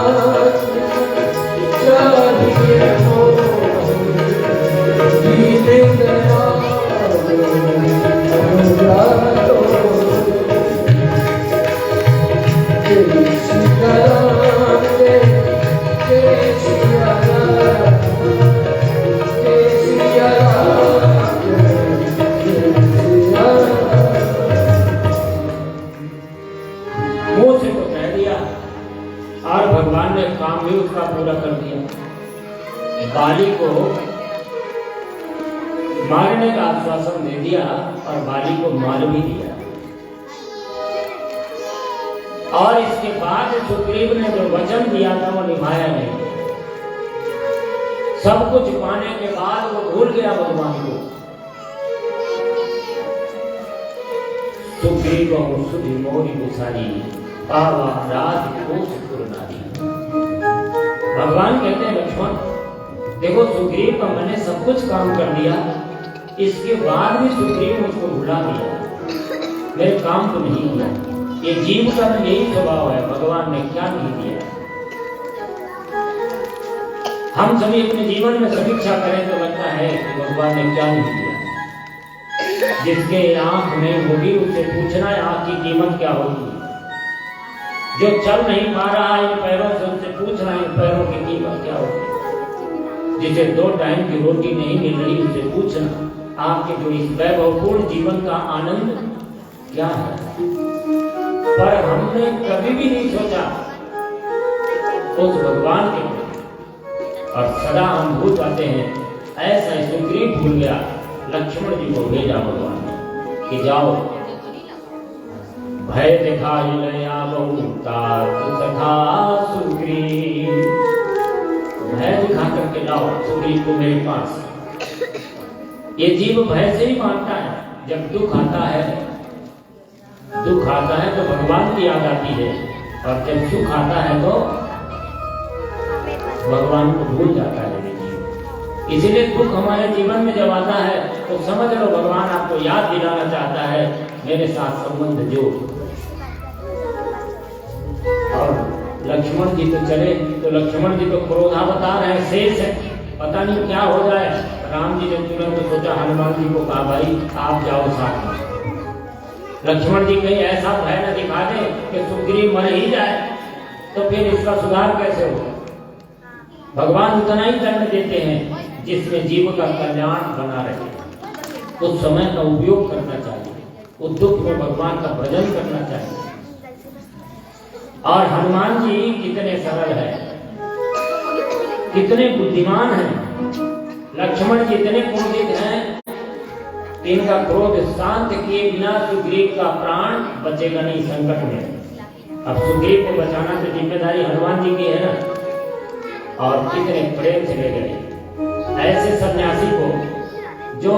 Speaker 1: बाली को मारने का आश्वासन दे दिया और बाली को मार भी दिया। और इसके बाद सुग्रीव ने जो वचन दिया था वो निभाया नहीं। सब कुछ पाने के बाद वो भूल गया भगवान को। सुग्रीव सुधि मोरी कुसारी पावा राज कोष पुरनारी। भगवान कहते हैं लक्ष्मण देखो, सुग्रीव का मैंने सब कुछ काम कर दिया, इसके बाद भी सुग्रीव मुझको भुला दिया, मेरे काम को नहीं किया। ये जीव का तो यही स्वभाव है, भगवान ने क्या नहीं दिया। हम सभी अपने जीवन में समीक्षा करें तो लगता है कि भगवान ने क्या नहीं दिया। जिसके आंख नहीं होगी उससे पूछना है आंख की कीमत क्या होगी। जो चल नहीं पा रहा है इन पैरों से, उससे पूछना है इन पैरों की कीमत क्या होगी। जिसे 2 टाइम की रोटी नहीं मिल रही उससे पूछना आपके जो इस वैभवपूर्ण जीवन का आनंद क्या है। पर हमने कभी भी नहीं सोचा उस भगवान के, और सदा हम भूल जाते हैं। ऐसा सुग्रीव भूल गया, लक्ष्मण जी को भेजा भगवान ने कि जाओ भय दिखाई लया बहुत सखा सुग्रीव, भय दिखा करके लाओ सुग्रीव को मेरे पास। ये जीव भय से ही मानता है। जब दुख आता है तो भगवान की याद आती है, और जब सुख आता है तो भगवान को भूल जाता है जीव। इसीलिए दुख हमारे जीवन में जब आता है तो समझ लो भगवान आपको याद दिलाना चाहता है मेरे साथ संबंध जोड़। और लक्ष्मण जी तो चले, तो लक्ष्मण जी तो क्रोधावतार है, शेष है, पता नहीं क्या हो जाए। राम जी ने तुरंत सोचा, हनुमान जी को कहा भाई आप जाओ साथ में। लक्ष्मण जी कहीं ऐसा भय न दिखा दे कि सुग्रीव मर ही जाए, तो फिर इसका सुधार कैसे होगा। भगवान उतना ही दंड देते हैं जिसमें जीव का कल्याण बना रहे। उस समय का उपयोग करना चाहिए, उस दुख में भगवान का भजन करना चाहिए। और हनुमान जी कितने सरल है, कितने बुद्धिमान हैं। लक्ष्मण जी इतने क्रोधित हैं, इनका क्रोध शांत किए बिना सुग्रीव का प्राण बचेगा नहीं संकट में। अब सुग्रीव को बचाना तो जिम्मेदारी हनुमान जी की है ना। और कितने प्रेम से ले गए ऐसे सन्यासी को जो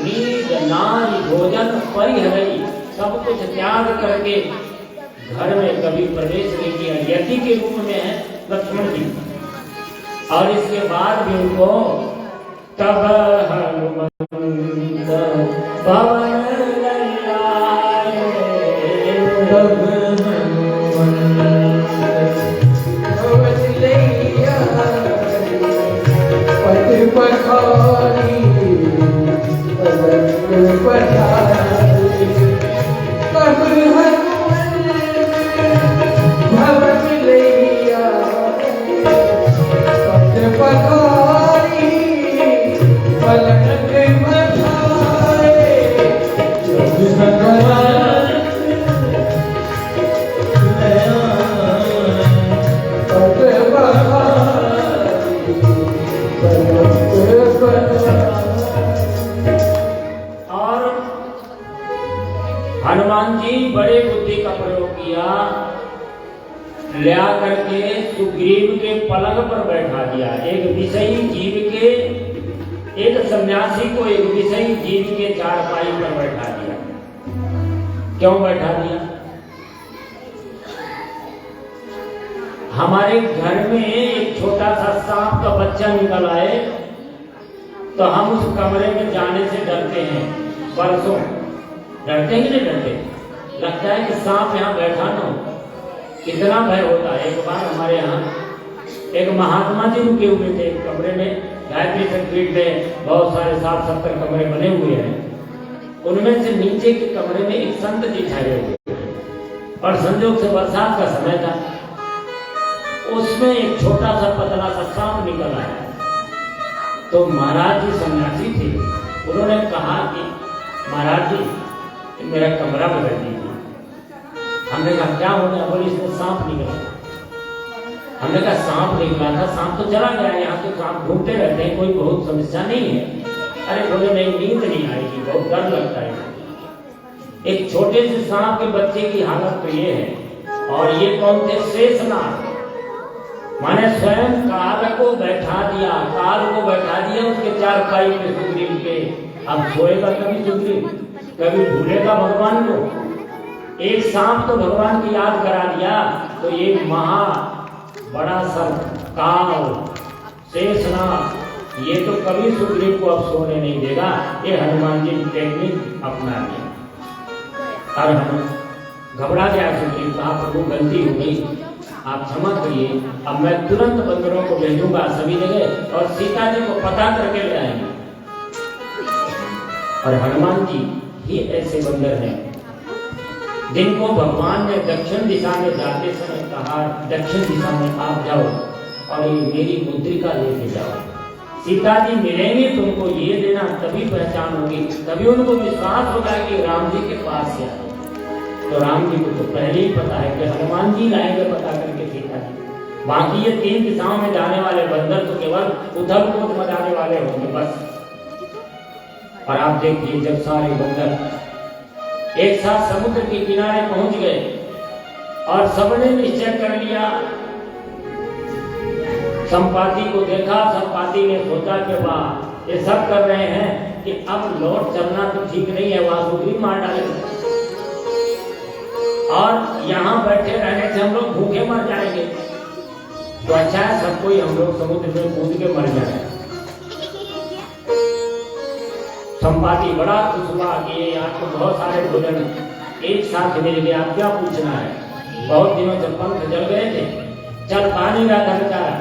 Speaker 1: नींद नारी भोजन परिहरई सब कुछ त्याग करके घर में कभी प्रवेश नहीं किया, यति के रूप में है लक्ष्मण जी। और इसके बाद भी उनको तब हनुमंत पवन लल्लाए, तब
Speaker 2: पखारी पठारी कब भवन लैया पद पखारी पलक बठाए
Speaker 1: हनुमान जी बड़े बुद्धि का प्रयोग किया, लिया करके सुग्रीव के पलंग पर बैठा दिया। एक विषयी जीव के, एक सन्यासी को एक विषयी जीव के चारपाई पर बैठा दिया। क्यों बैठा दिया? हमारे घर में एक छोटा सा सांप का बच्चा निकल आए तो हम उस कमरे में जाने से डरते हैं, बरसों डरते ही नहीं डरते। लगता है कि सांप यहाँ बैठा ना हो, कितना भय होता है। एक बार हमारे यहाँ एक महात्मा जी रुके हुए थे कमरे में, गायत्री शक्तिपीठ में बहुत सारे 60-70 कमरे बने हुए हैं। उनमें से नीचे के कमरे में एक संत जी ठहरे हुए और संजोग से बरसात का समय था। उसमें एक छोटा सा पतला सा सांप निकल आया। तो महाराज जी सन्यासी थे, उन्होंने कहा कि महाराज जी मेरा कमरा बदल दीजिए। हमने कहा क्या हो गया? बोले इसमें सांप निकला। हमने कहा सांप निकला था, सांप तो चला गया, यहाँ तो सांप घूमते रहते हैं, कोई बहुत समस्या नहीं है। अरे बोले नहीं, नींद नहीं आएगी, बहुत डर लगता है। एक छोटे से सांप के बच्चे की हालत तो ये है। और ये कौन थे? शेषनाग। माने स्वयं काल को बैठा दिया, काल को बैठा दिया उसके चार पाई पे सुग्रीव के। अब सोएगा कभी सुग्रीव, कभी भूलेगा भगवान को। एक सांप तो भगवान की याद करा दिया, तो ये महा बड़ा सर्प काल शेषनाग ये तो कभी सुग्रीव को अब सोने नहीं देगा। ये हनुमान जी टेक्निक अपना लिया और हम घबरा गया। सुग्रीव कहा प्रभु गलती हो गई, आप क्षमा करिए, अब मैं तुरंत बंदरों को भेजूंगा सभी जगह और सीता जी को पता करके ले आएंगे। और हनुमान जी ही ऐसे बंदर हैं जिनको भगवान ने दक्षिण दिशा में जाते समय कहा, दक्षिण दिशा में आप जाओ और ये मेरी मुद्रिका लेके जाओ। सीता जी मिलेंगे तुमको ये देना, तभी पहचान होगी, तभी उनको विश्वास होगा कि राम जी के पास है। तो राम जी को तो पहले ही पता है कि हनुमान जी लाएंगे पता करके सीता जी। बाकी ये 3 दिशाओं में जाने वाले बंदर तो केवल उधर को मचाने वाले होंगे बस। और आप देखिए जब सारे बंदर एक साथ समुद्र के किनारे पहुंच गए और सबने निश्चय कर लिया, संपाति को देखा, संपाति ने सोचा कि वाह ये सब कर रहे हैं कि अब लौट चलना तो ठीक नहीं है, वहां सुग्रीव मार डालेंगे और यहाँ बैठे रहने से हम लोग भूखे मर जाएंगे, तो अच्छा है सब कोई हम लोग समुद्र में कूद के मर जाए। संपाति बड़ा खुश हुआ कि ये यहाँ तो बहुत सारे भोजन एक साथ मिल गए, आप क्या पूछना है, बहुत दिनों से पंख जल गए थे, चल पानी रहा था बेचारा।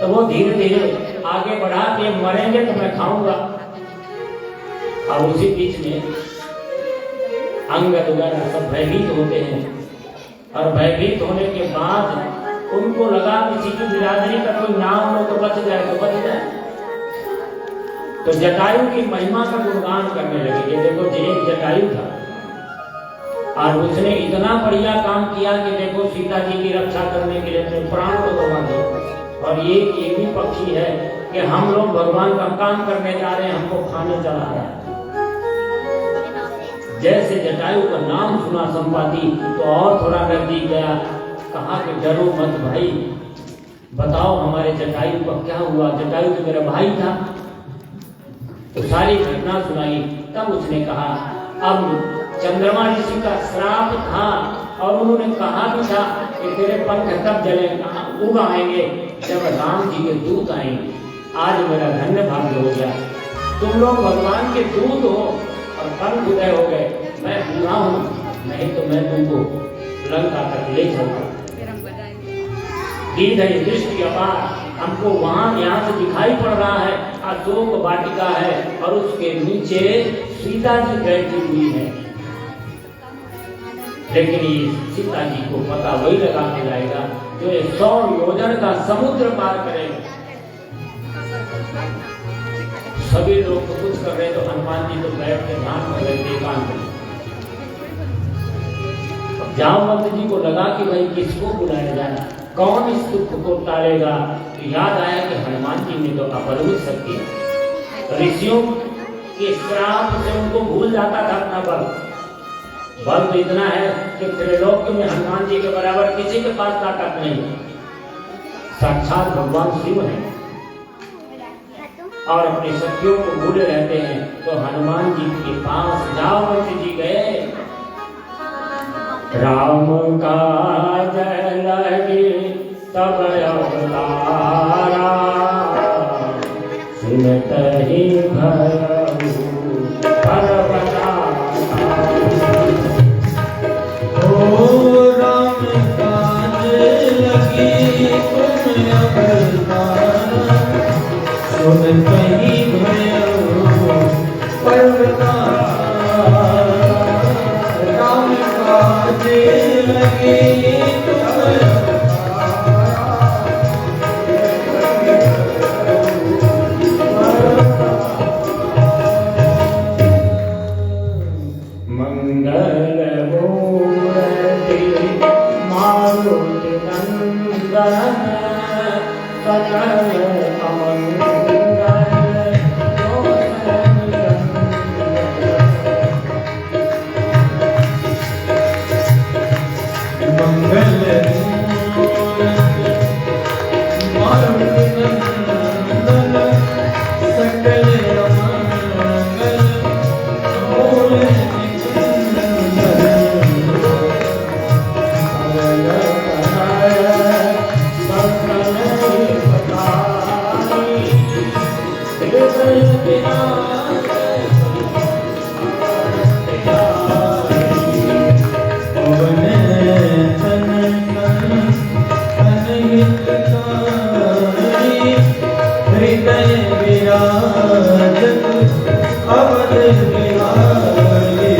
Speaker 1: तो वो धीरे धीरे आगे बढ़ा कि मरेंगे तो मैं खाऊंगा। और उसी बीच में अंगद वगैरह सब भयभीत होते हैं और भयभीत होने के बाद उनको लगा किसी की बिरादरी का कोई नाम हो तो बच जाए तो बच जाए। तो जटायु की महिमा का गुणगान करने लगे। ये देखो एक जटायु था और उसने इतना बढ़िया काम किया कि देखो सीता जी की रक्षा करने के लिए अपने प्राण को गंवा दिया। और ये भी पक्षी है कि हम लोग भगवान का काम करने जा रहे हैं, हमको खाने चला रहा है। जैसे जटायु का नाम सुना संपाति तो और थोड़ा नजदीक गया, कहा कि डरो मत भाई, बताओ हमारे जटायु का क्या हुआ, जटायु तो मेरा भाई था। तो सारी घटना सुनाई। तब उसने कहा अब चंद्रमा ऋषि का श्राप था और उन्होंने कहा भी था कि तेरे पंख तब जलेंगे उग आएंगे जब राम जी के दूत आएंगे। आज मेरा धन्य भाग्य हो गया, तुम लोग भगवान के दूत हो और पंख उदय हो गए, मैं बूढ़ा हूँ, नहीं तो मैं तुमको लंका तक ले चलता। दृष्टि अपार, हमको वहां यहाँ से दिखाई पड़ रहा है अशोक वाटिका है और उसके नीचे सीता जी बैठी हुई है। लेकिन ये सीता जी को पता वही लगा के लाएगा जो 100 योजन का समुद्र पार करेगा। सभी लोग तो कुछ कर रहे, तो हनुमान जी तो बैठ के ध्यान कर रहे थे एकांत में। जामवंत जी को लगा कि भाई किसको बुलाया जाए, कौन इस दुख को टालेगा। तो याद आया कि हनुमान जी में तो अपरिमित शक्ति है। ऋषियों के श्राप से उनको भूल जाता था अपना बल। बल तो इतना है कि त्रिलोक में हनुमान जी के बराबर किसी के पास ताकत नहीं। साक्षात भगवान शिव हैं और अपनी शक्तियों को भूले रहते हैं। तो हनुमान जी के पास जामवंत जी गए। राम काज लगे तब अवतारा, सुनत ही भयउ परबता।
Speaker 2: ओ राम काज लगे तुम अवतारा, सुनत ही भयउ परबता। राम काज लगे
Speaker 1: मंगल मूर्ति मारुति नंदन,
Speaker 2: हृदय विराजे पवन तन हितकारी हृदय विराजत अवध बिहारी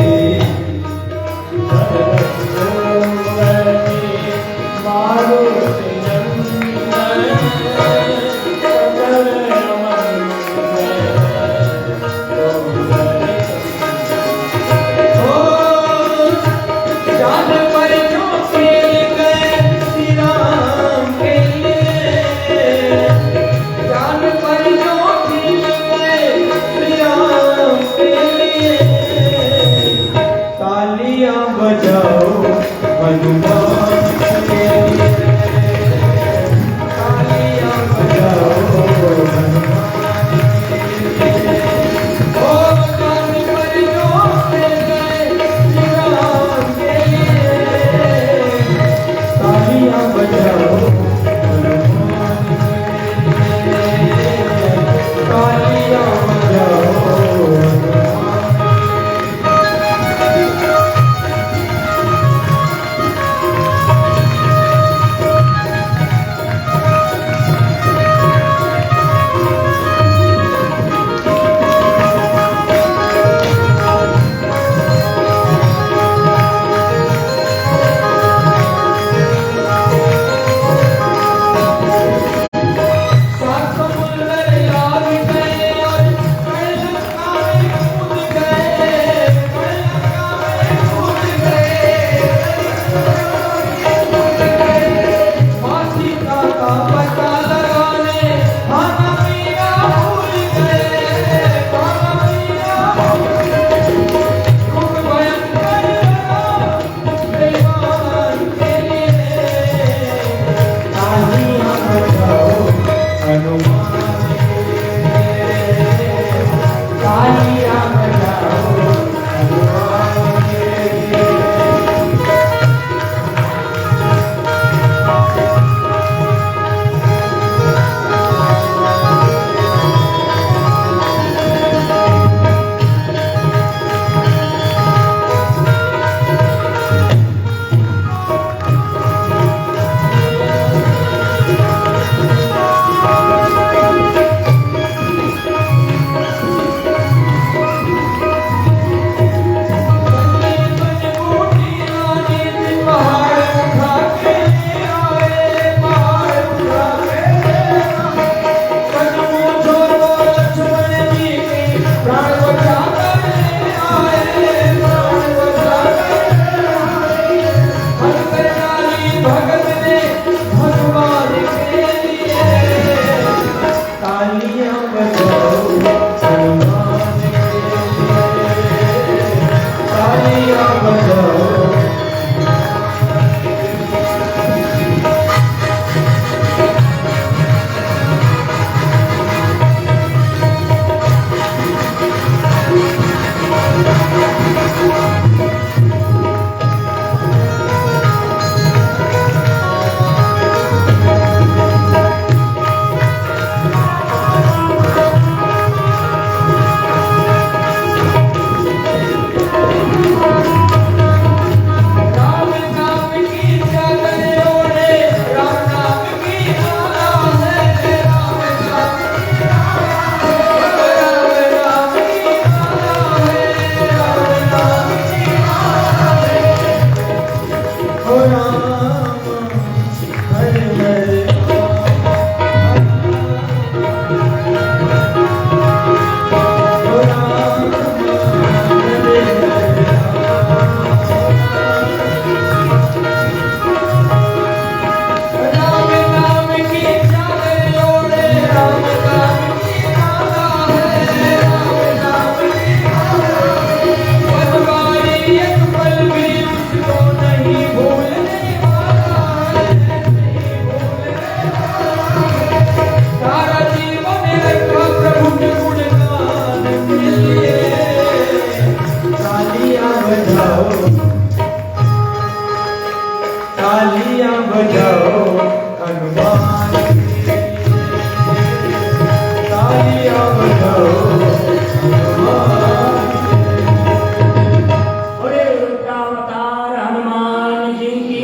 Speaker 1: बोले रुद्रावतार हनुमान जी की।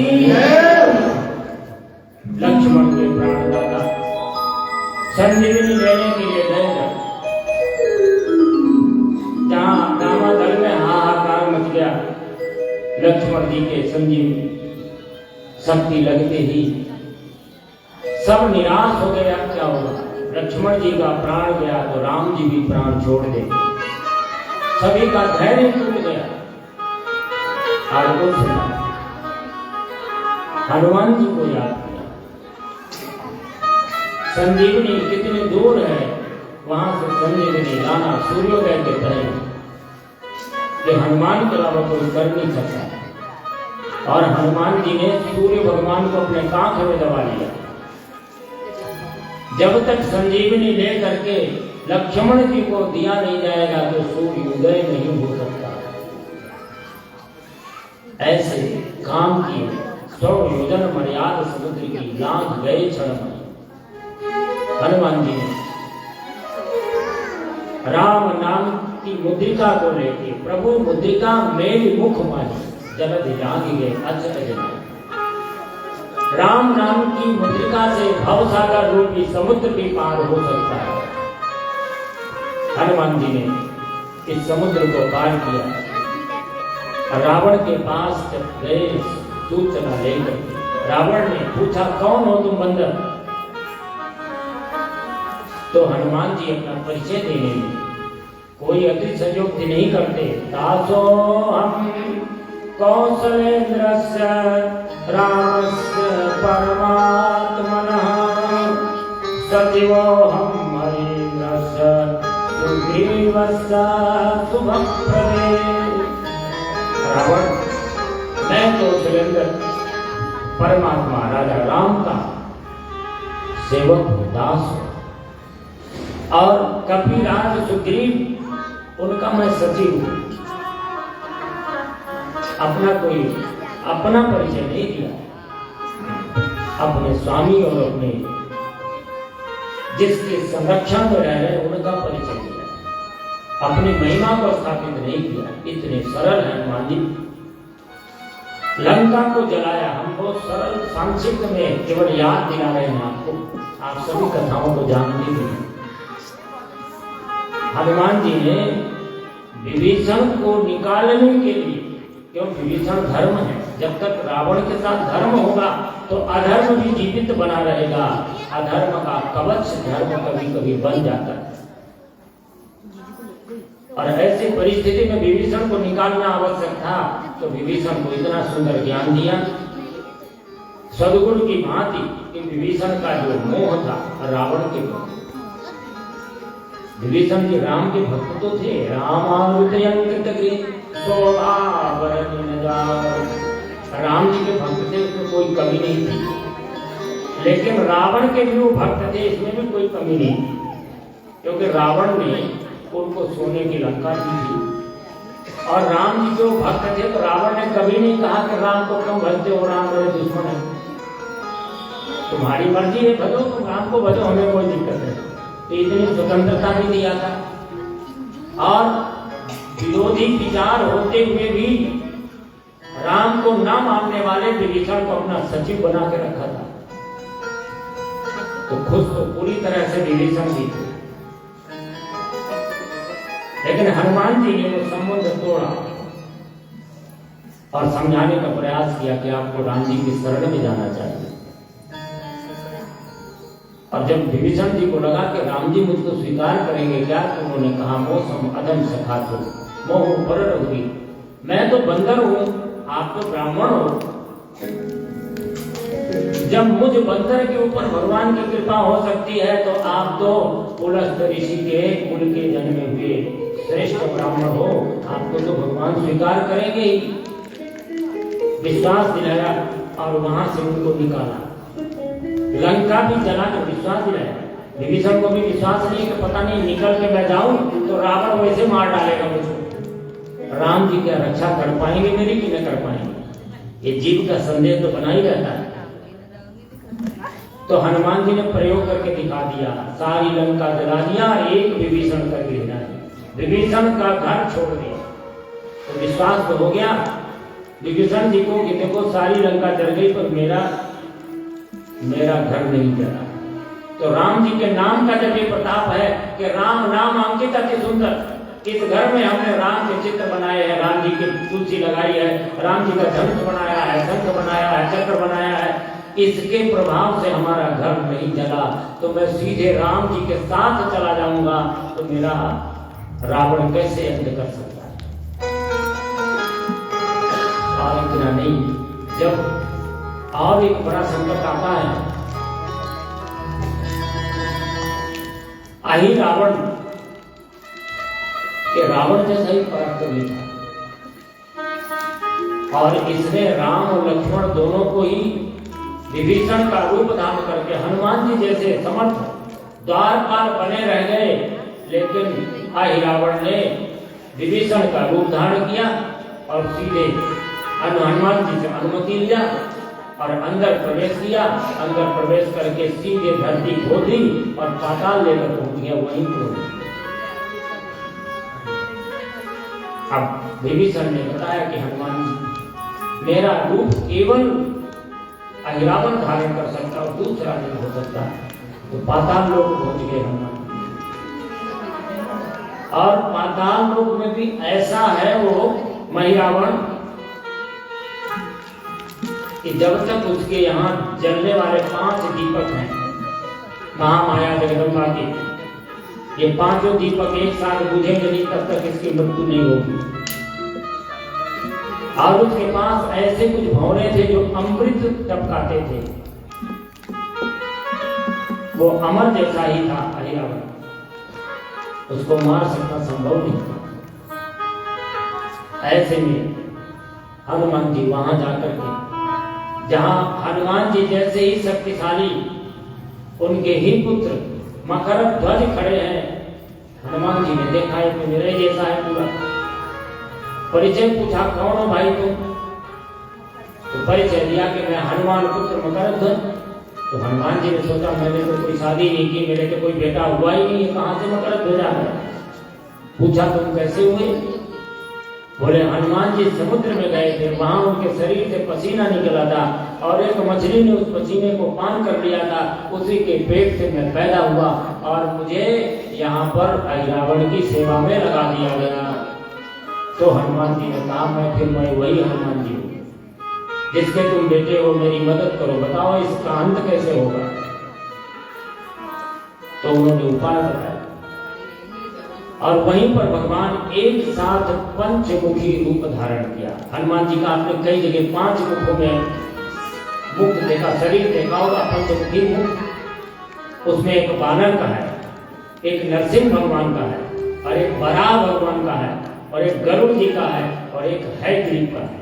Speaker 1: लक्ष्मण के प्राणदाता संजीवनी लेने के लिए गए, जहां रामादल में हाहाकार मच गया। लक्ष्मण जी के संजीवनी शक्ति लगते ही सब निराश हो गया। क्या होगा? लक्ष्मण जी का प्राण गया तो राम जी भी प्राण छोड़ दे। सभी का धैर्य टूट गया। और कुछ हनुमान जी को याद किया। संजीवनी कितनी दूर है, वहां से संजीवनी लाना सूर्योदय के पहले, ये हनुमान के अलावा कोई कर नहीं सकता। और हनुमान जी ने सूर्य भगवान को अपने कांख में दबा लिया। जब तक संजीवनी ले करके लक्ष्मण जी को दिया नहीं जाएगा तो सूर्य उदय नहीं हो सकता। ऐसे काम किए 100 योजन मर्याद समुद्र की लांघ गए क्षण में हनुमान जी ने राम नाम की मुद्रिका को लेके प्रभु मुद्रिका मेरी मुख मानी जलद जाग गए अचरज में। राम नाम की मुद्रिका से भवसागर रूपी समुद्र भी पार हो सकता है। हनुमान जी ने इस समुद्र को पार किया। रावण के पास जब गए सूचना लेकर, रावण ने पूछा कौन हो तुम बंदर? तो हनुमान जी अपना परिचय देने में कोई अति संयोक्ति नहीं करते। दासो हम कौशलेन्द्रस्य रामस्य परमात्मनः सचिवो हम हरीन्द्रस्य सुग्रीवस्य शुभप्रदे। रावण, मैं कौशलेन्द्र परमात्मा राजा राम का सेवक दास हूं और कपिराज सुग्रीव उनका मैं सचिव हूं। अपना परिचय नहीं दिया, अपने स्वामी और अपने जिसके संरक्षण में रह रहे उनका परिचय दिया। अपनी महिमा को स्थापित नहीं किया। इतने सरल है हनुमान जी। लंका को जलाया, हम बहुत सरल संक्षिप्त में केवल याद दिला रहे हैं आपको। आप सभी कथाओं को जानते हैं। हनुमान जी ने विभीषण को निकालने के लिए, क्यों विभीषण धर्म है, जब तक रावण के साथ धर्म होगा तो अधर्म भी जीवित बना रहेगा। अधर्म का कवच धर्म कभी कभी बन जाता है। और ऐसी परिस्थिति में विभीषण को निकालना आवश्यक था। तो विभीषण को इतना सुंदर ज्ञान दिया सदगुण की भांति कि विभीषण का जो मोह था रावण के मोह। विभीषण जी राम के भक्त तो थे। राम जी के भक्त थे, उसमें कोई कमी नहीं थी। लेकिन रावण के भी वो भक्त थे, इसमें भी कोई कमी नहीं थी। क्योंकि रावण ने उनको सोने की लंका दी थी और राम जी जो भक्त थे, तो रावण ने कभी नहीं कहा कि राम को क्यों भजते हो, राम मेरे दुश्मन है, तुम्हारी मर्जी है, भजो, तुम राम को भजो, हमें कोई दिक्कत नहीं। तो इतनी स्वतंत्रता भी दिया था। और विरोधी विचार होते हुए भी राम को न मानने वाले विभीषण को अपना सचिव बना के रखा था। तो खुश तो पूरी तरह से विभीषण जी थे, लेकिन हनुमान जी ने वो संबंध तोड़ा और समझाने का प्रयास किया कि आपको राम जी की शरण में जाना चाहिए। और जब विभीषण जी को लगा कि राम जी मुझको स्वीकार करेंगे क्या, तो उन्होंने कहा मौसम अदम सखा तो मोह पर रघुवीर, मैं तो बंदर हूं, आप तो ब्राह्मण हो। जब मुझ बंदर के ऊपर भगवान की कृपा हो सकती है, तो आप तो पुलस्त ऋषि के कुल के जन्मे हुए श्रेष्ठ ब्राह्मण हो, आपको तो भगवान स्वीकार करेंगे ही। विश्वास दिलाया और वहां से उनको निकाला। लंका भी जला कर विश्वास दिलाया। विभीषण को भी विश्वास नहीं कि पता नहीं निकल के मैं जाऊं तो रावण वैसे मार डालेगा मुझको, राम जी क्या रक्षा कर पाएंगे मेरी कि न कर पाएंगे। ये जीव का संदेह तो बना ही रहता है। तो हनुमान जी ने प्रयोग करके दिखा दिया, सारी लंका जला दिया, एक विभीषण करके हिला दिया। विभीषण का घर छोड़ दिया। तो विश्वास तो हो गया विभीषण जी को कि देखो सारी लंका जल गई पर मेरा घर नहीं जला। तो राम जी के नाम का जब ये प्रताप है कि राम नाम अंकित अति सुंदर, इस घर में हमने राम के चित्र बनाए हैं, राम जी की तुलसी लगाई है, राम जी का धनुष बनाया है, शंख बनाया है, चक्र बनाया है, इसके प्रभाव से हमारा घर नहीं जला। तो मैं सीधे राम जी के साथ चला जाऊंगा तो मेरा रावण कैसे अंत कर सकता है। और इतना नहीं, जब और एक बड़ा संकट आता है, आई रावण के रावण जैसा ही पराक्रमी था और इसने राम और लक्ष्मण दोनों को ही विभीषण का रूप धारण करके हनुमान जी जैसे समर्थ द्वारपाल बने रह गए। लेकिन आई रावण ने विभीषण का रूप धारण किया और सीधे हनुमान जी से अनुमति लिया और अंदर प्रवेश किया। अंदर प्रवेश करके सीधे धरती खोदी और पाताल लेकर पहुंच गया वहीं को। अब विभीषण ने बताया कि हनुमान जी मेरा रूप केवल रावण धारण कर सकता और दूसरा नहीं हो सकता। तो पाताल लोक पहुंच गए हनुमान। और पाताल लोक में भी ऐसा है वो महिरावण कि जब तक उसके यहाँ जलने वाले 5 दीपक हैं महामाया जगदम्बा के, ये 5 दीपक एक साथ बुझेंगे नहीं तब तक इसकी मृत्यु नहीं होगी। और उसके पास ऐसे कुछ भौरे थे जो अमृत टपकाते थे, वो अमर जैसा ही था रावण, उसको मार सकना संभव नहीं था। ऐसे में हनुमान जी वहां जाकर के, जहां हनुमान जी जैसे ही शक्तिशाली उनके ही पुत्र मकर ध्वज खड़े हैं, हनुमान जी ने देखा है कि मेरे जैसा है पूरा। परिचय पूछा कौन हो भाई तुम? तो परिचय दिया कि मैं हनुमान पुत्र मकर ध्वज। तो हनुमान जी ने सोचा मैंने तो कोई शादी नहीं की, मेरे तो कोई बेटा हुआ ही नहीं है, कहां से मकर ध्वज आ गया? पूछा तुम कैसे हुए? बोले हनुमान जी समुद्र में गए थे, वहां उनके शरीर से पसीना निकला था और एक मछली ने उस पसीने को पान कर लिया था, उसी के पेट से मैं पैदा हुआ और मुझे यहाँ पर रावण की सेवा में लगा दिया गया। तो हनुमान जी ने कहा मैं वही हनुमान जी हूँ जिसके तुम बेटे हो, मेरी मदद करो, बताओ इसका अंत कैसे होगा। तो उन्होंने उपाय बताया और वहीं पर भगवान एक साथ पंचमुखी रूप धारण किया। हनुमान जी का आपने कई जगह 5 मुखों में मुख देखा, शरीर देखा होगा, पंचमुखी मुख। उसमें एक बानर का है, एक नरसिंह भगवान का है और एक वराह भगवान का है और एक गरुड़ जी का है और एक हैग्रीव का है।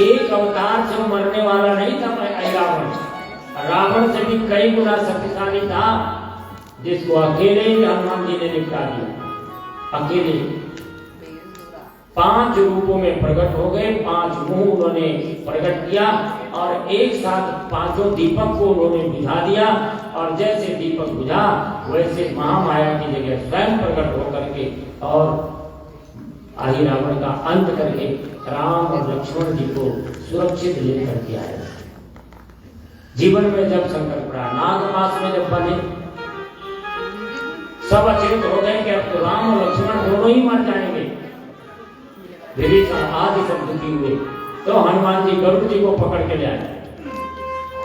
Speaker 1: एक अवतार से मरने वाला नहीं था रावण, रावण से भी कई गुना शक्तिशाली था, जिसको अकेले ही हनुमान जी ने निपटा दिया। अकेले 5 रूपों में प्रकट हो गए, 5 मुंह उन्होंने प्रकट किया और एक साथ 5 दीपक को उन्होंने बुझा दिया। और जैसे दीपक बुझा वैसे महामाया की जगह स्वयं प्रकट होकर के और आही रावण का अंत करके राम और लक्ष्मण जी को सुरक्षित लेकर के आए। जीवन में जब संकट पड़ा, नागपाश में जब बने, सब अचेत हो गए कि अब तो राम और लक्ष्मण दोनों ही मर जाएंगे। विभीषण आदि सब दुखी हुए तो हनुमान जी गरुड़ जी को पकड़ के ले आए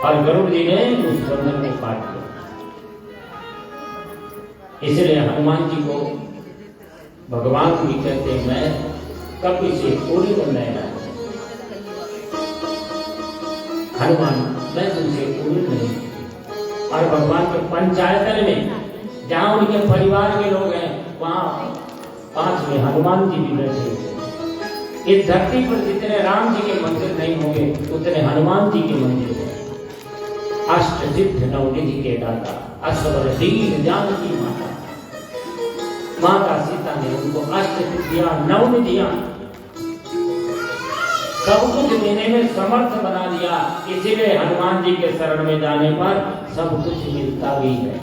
Speaker 1: और गरुड़ जी ने उस बंधन को काट दिया। इसलिए हनुमान जी को भगवान भी कहते हैं मैं कभी से पूरी नैना, हनुमान मैं तुमसे पूरी नहीं। और भगवान के पंचायतन में जहां उनके परिवार के लोग हैं वहां 5 में हनुमान जी भी बैठे हुए। इस धरती पर जितने राम जी के मंदिर नहीं होंगे उतने हनुमान जी के मंदिर हैं। अष्ट सिद्ध नवनिधि के दाता असवर दीन जानकी माता, माता सीता ने उनको अष्ट सिद्धियां नवनिधियां सब कुछ देने में समर्थ बना दिया। इसीलिए हनुमान जी के शरण में जाने पर सब कुछ मिलता भी है।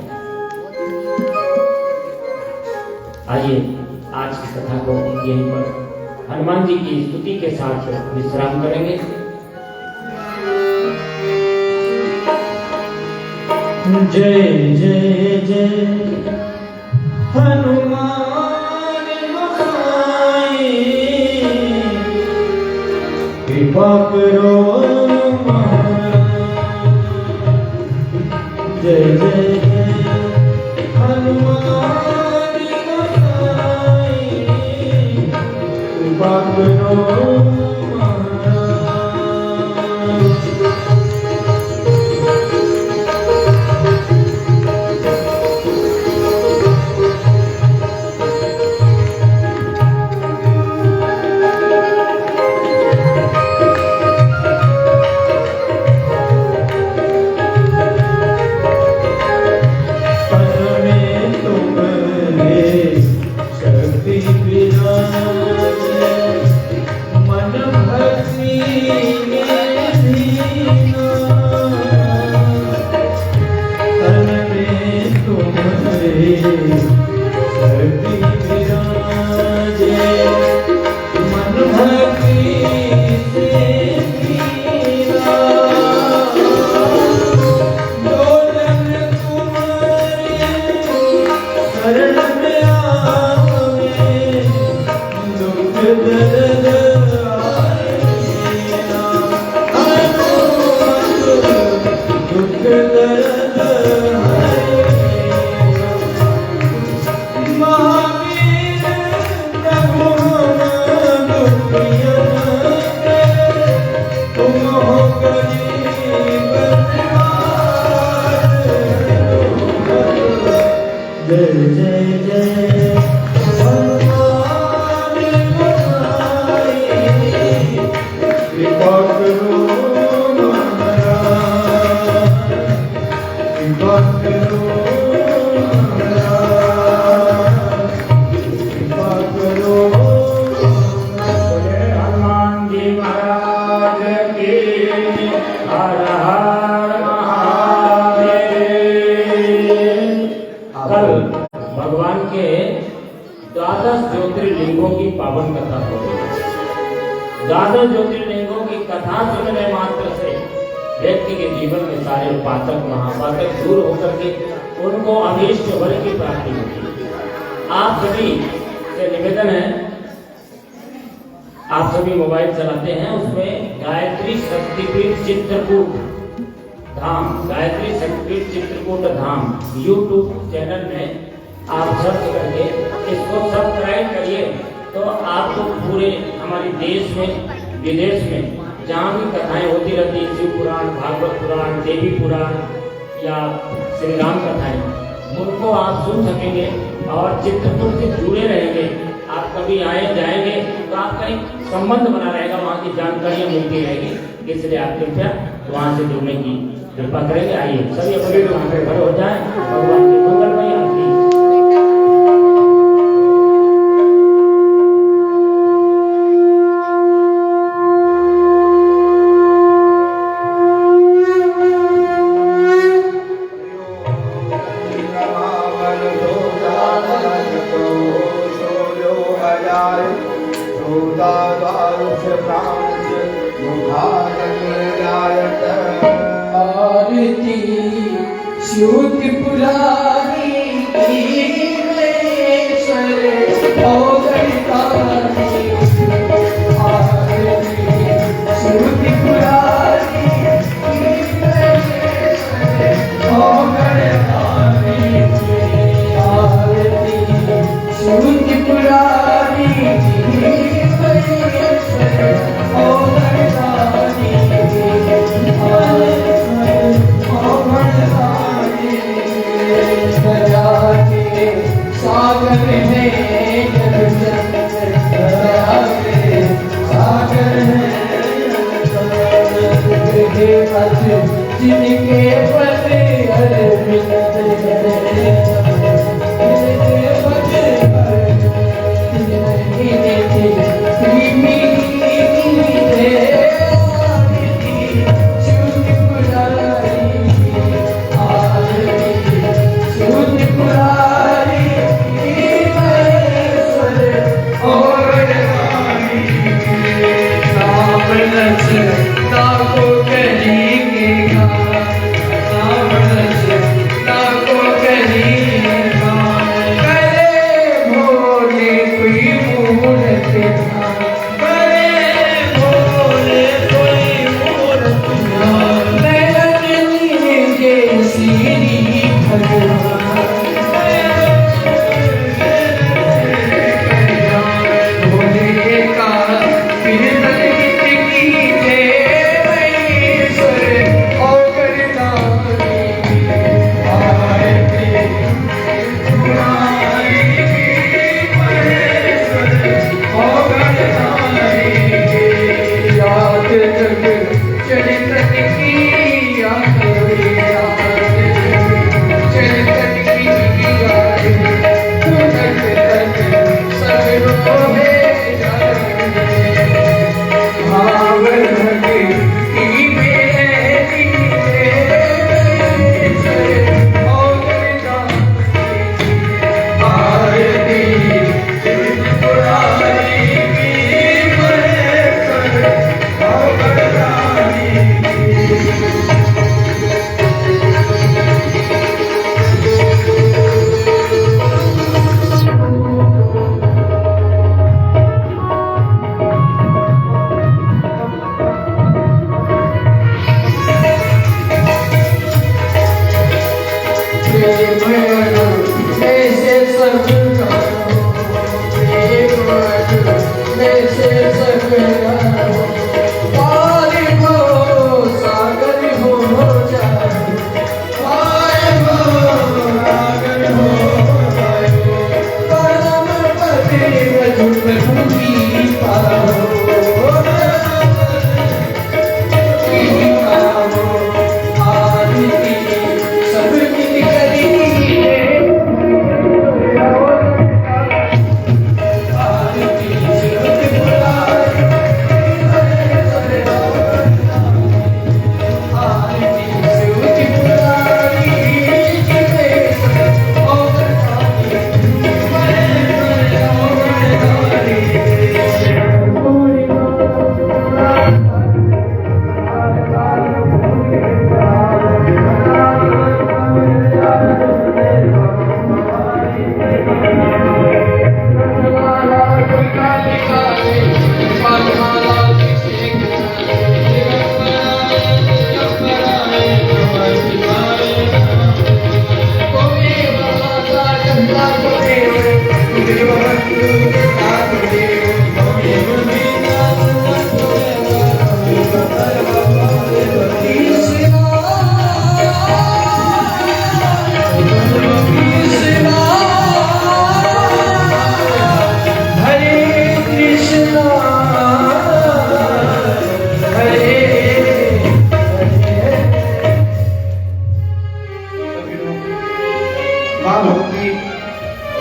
Speaker 1: आइए आज की कथा को यहीं पर हनुमान जी की स्तुति के साथ विश्राम करेंगे।
Speaker 2: जय जय जय हनुमान गोसाई, कृपा करो जय जय जय हनुमान गोसाई, कृपा करो
Speaker 1: भगवान के 12 ज्योतिर्लिंगों की पावन कथा हो रही है। 12 ज्योतिर्लिंगों की कथा सुनने मात्र से व्यक्ति के जीवन में सारे पातक महापातक दूर होकर के उनको अभीष्ट वर की प्राप्ति होती है। आप सभी से निवेदन है, आप सभी मोबाइल चलाते हैं, उसमें गायत्री शक्तिपीठ चित्रकूट धाम, गायत्री शक्तिपीठ चित्रकूट धाम YouTube चैनल में आप सर्च करके इसको सब्सक्राइब करिए, तो आपको पूरे हमारे देश में विदेश में जहाँ भी कथाएं होती रहती है, शिव पुराण, भागवत पुराण, देवी पुराण या श्री राम कथाएं, उनको आप सुन सकेंगे और चित्रकूट से जुड़े रहेंगे। आप कभी आए जाएंगे तो आपका एक संबंध बना रहेगा, वहाँ की जानकारियाँ मिलती रहेगी। इसलिए आप कृपया वहाँ से जुड़ने की कृपा करेंगे। आइए सभी अपने वहाँ पे खड़े हो जाएं, भगवान की मंगलमय आरती।
Speaker 3: श्रुति पुरानी जिनके पति पुरारी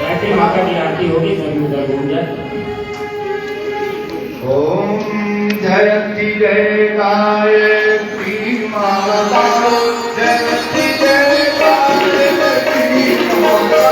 Speaker 1: गायत्री माता की आरती होगी, सभी उधर घूम जाए।
Speaker 4: ओम जयति जय गायत्री माता, जयति जय गायत्री माता।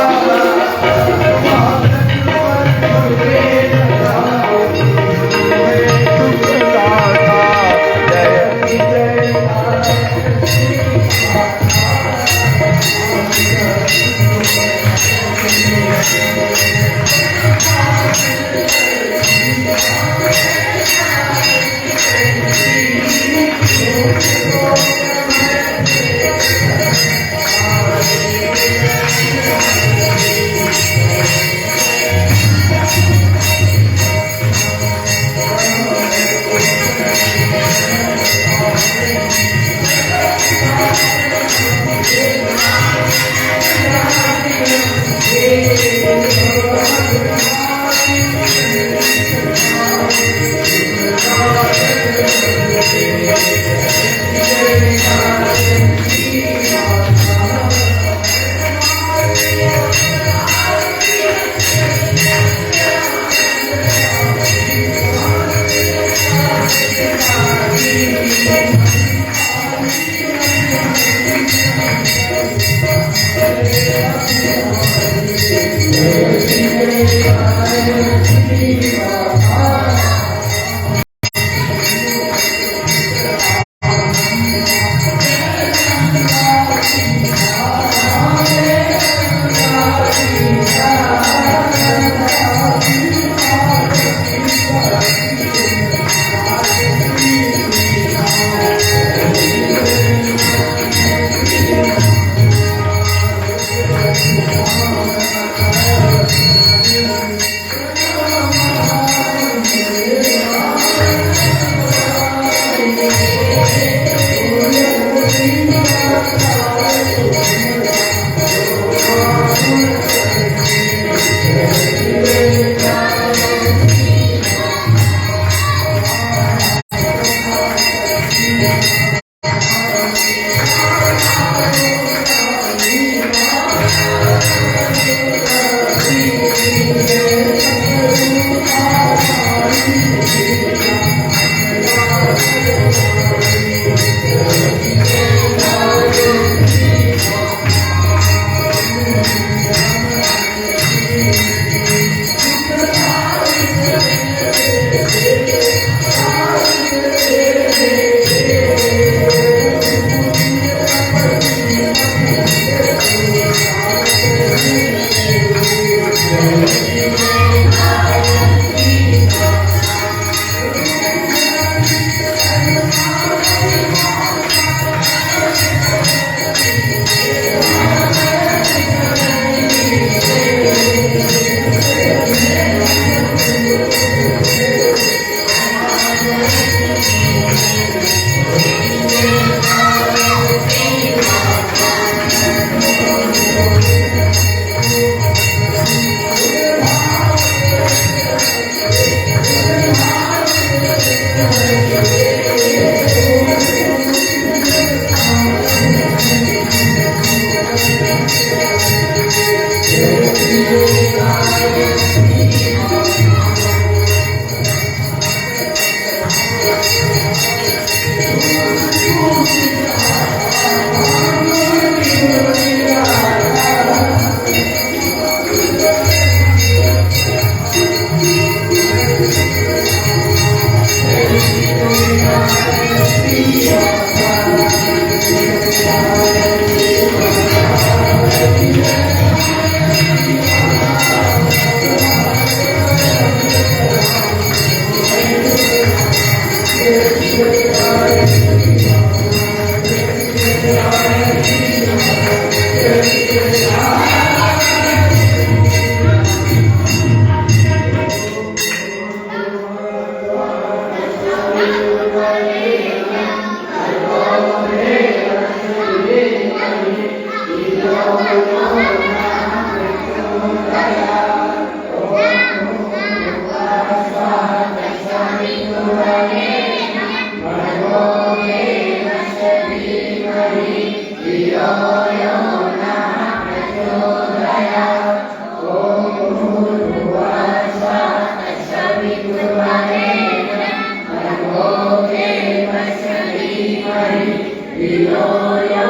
Speaker 3: Yo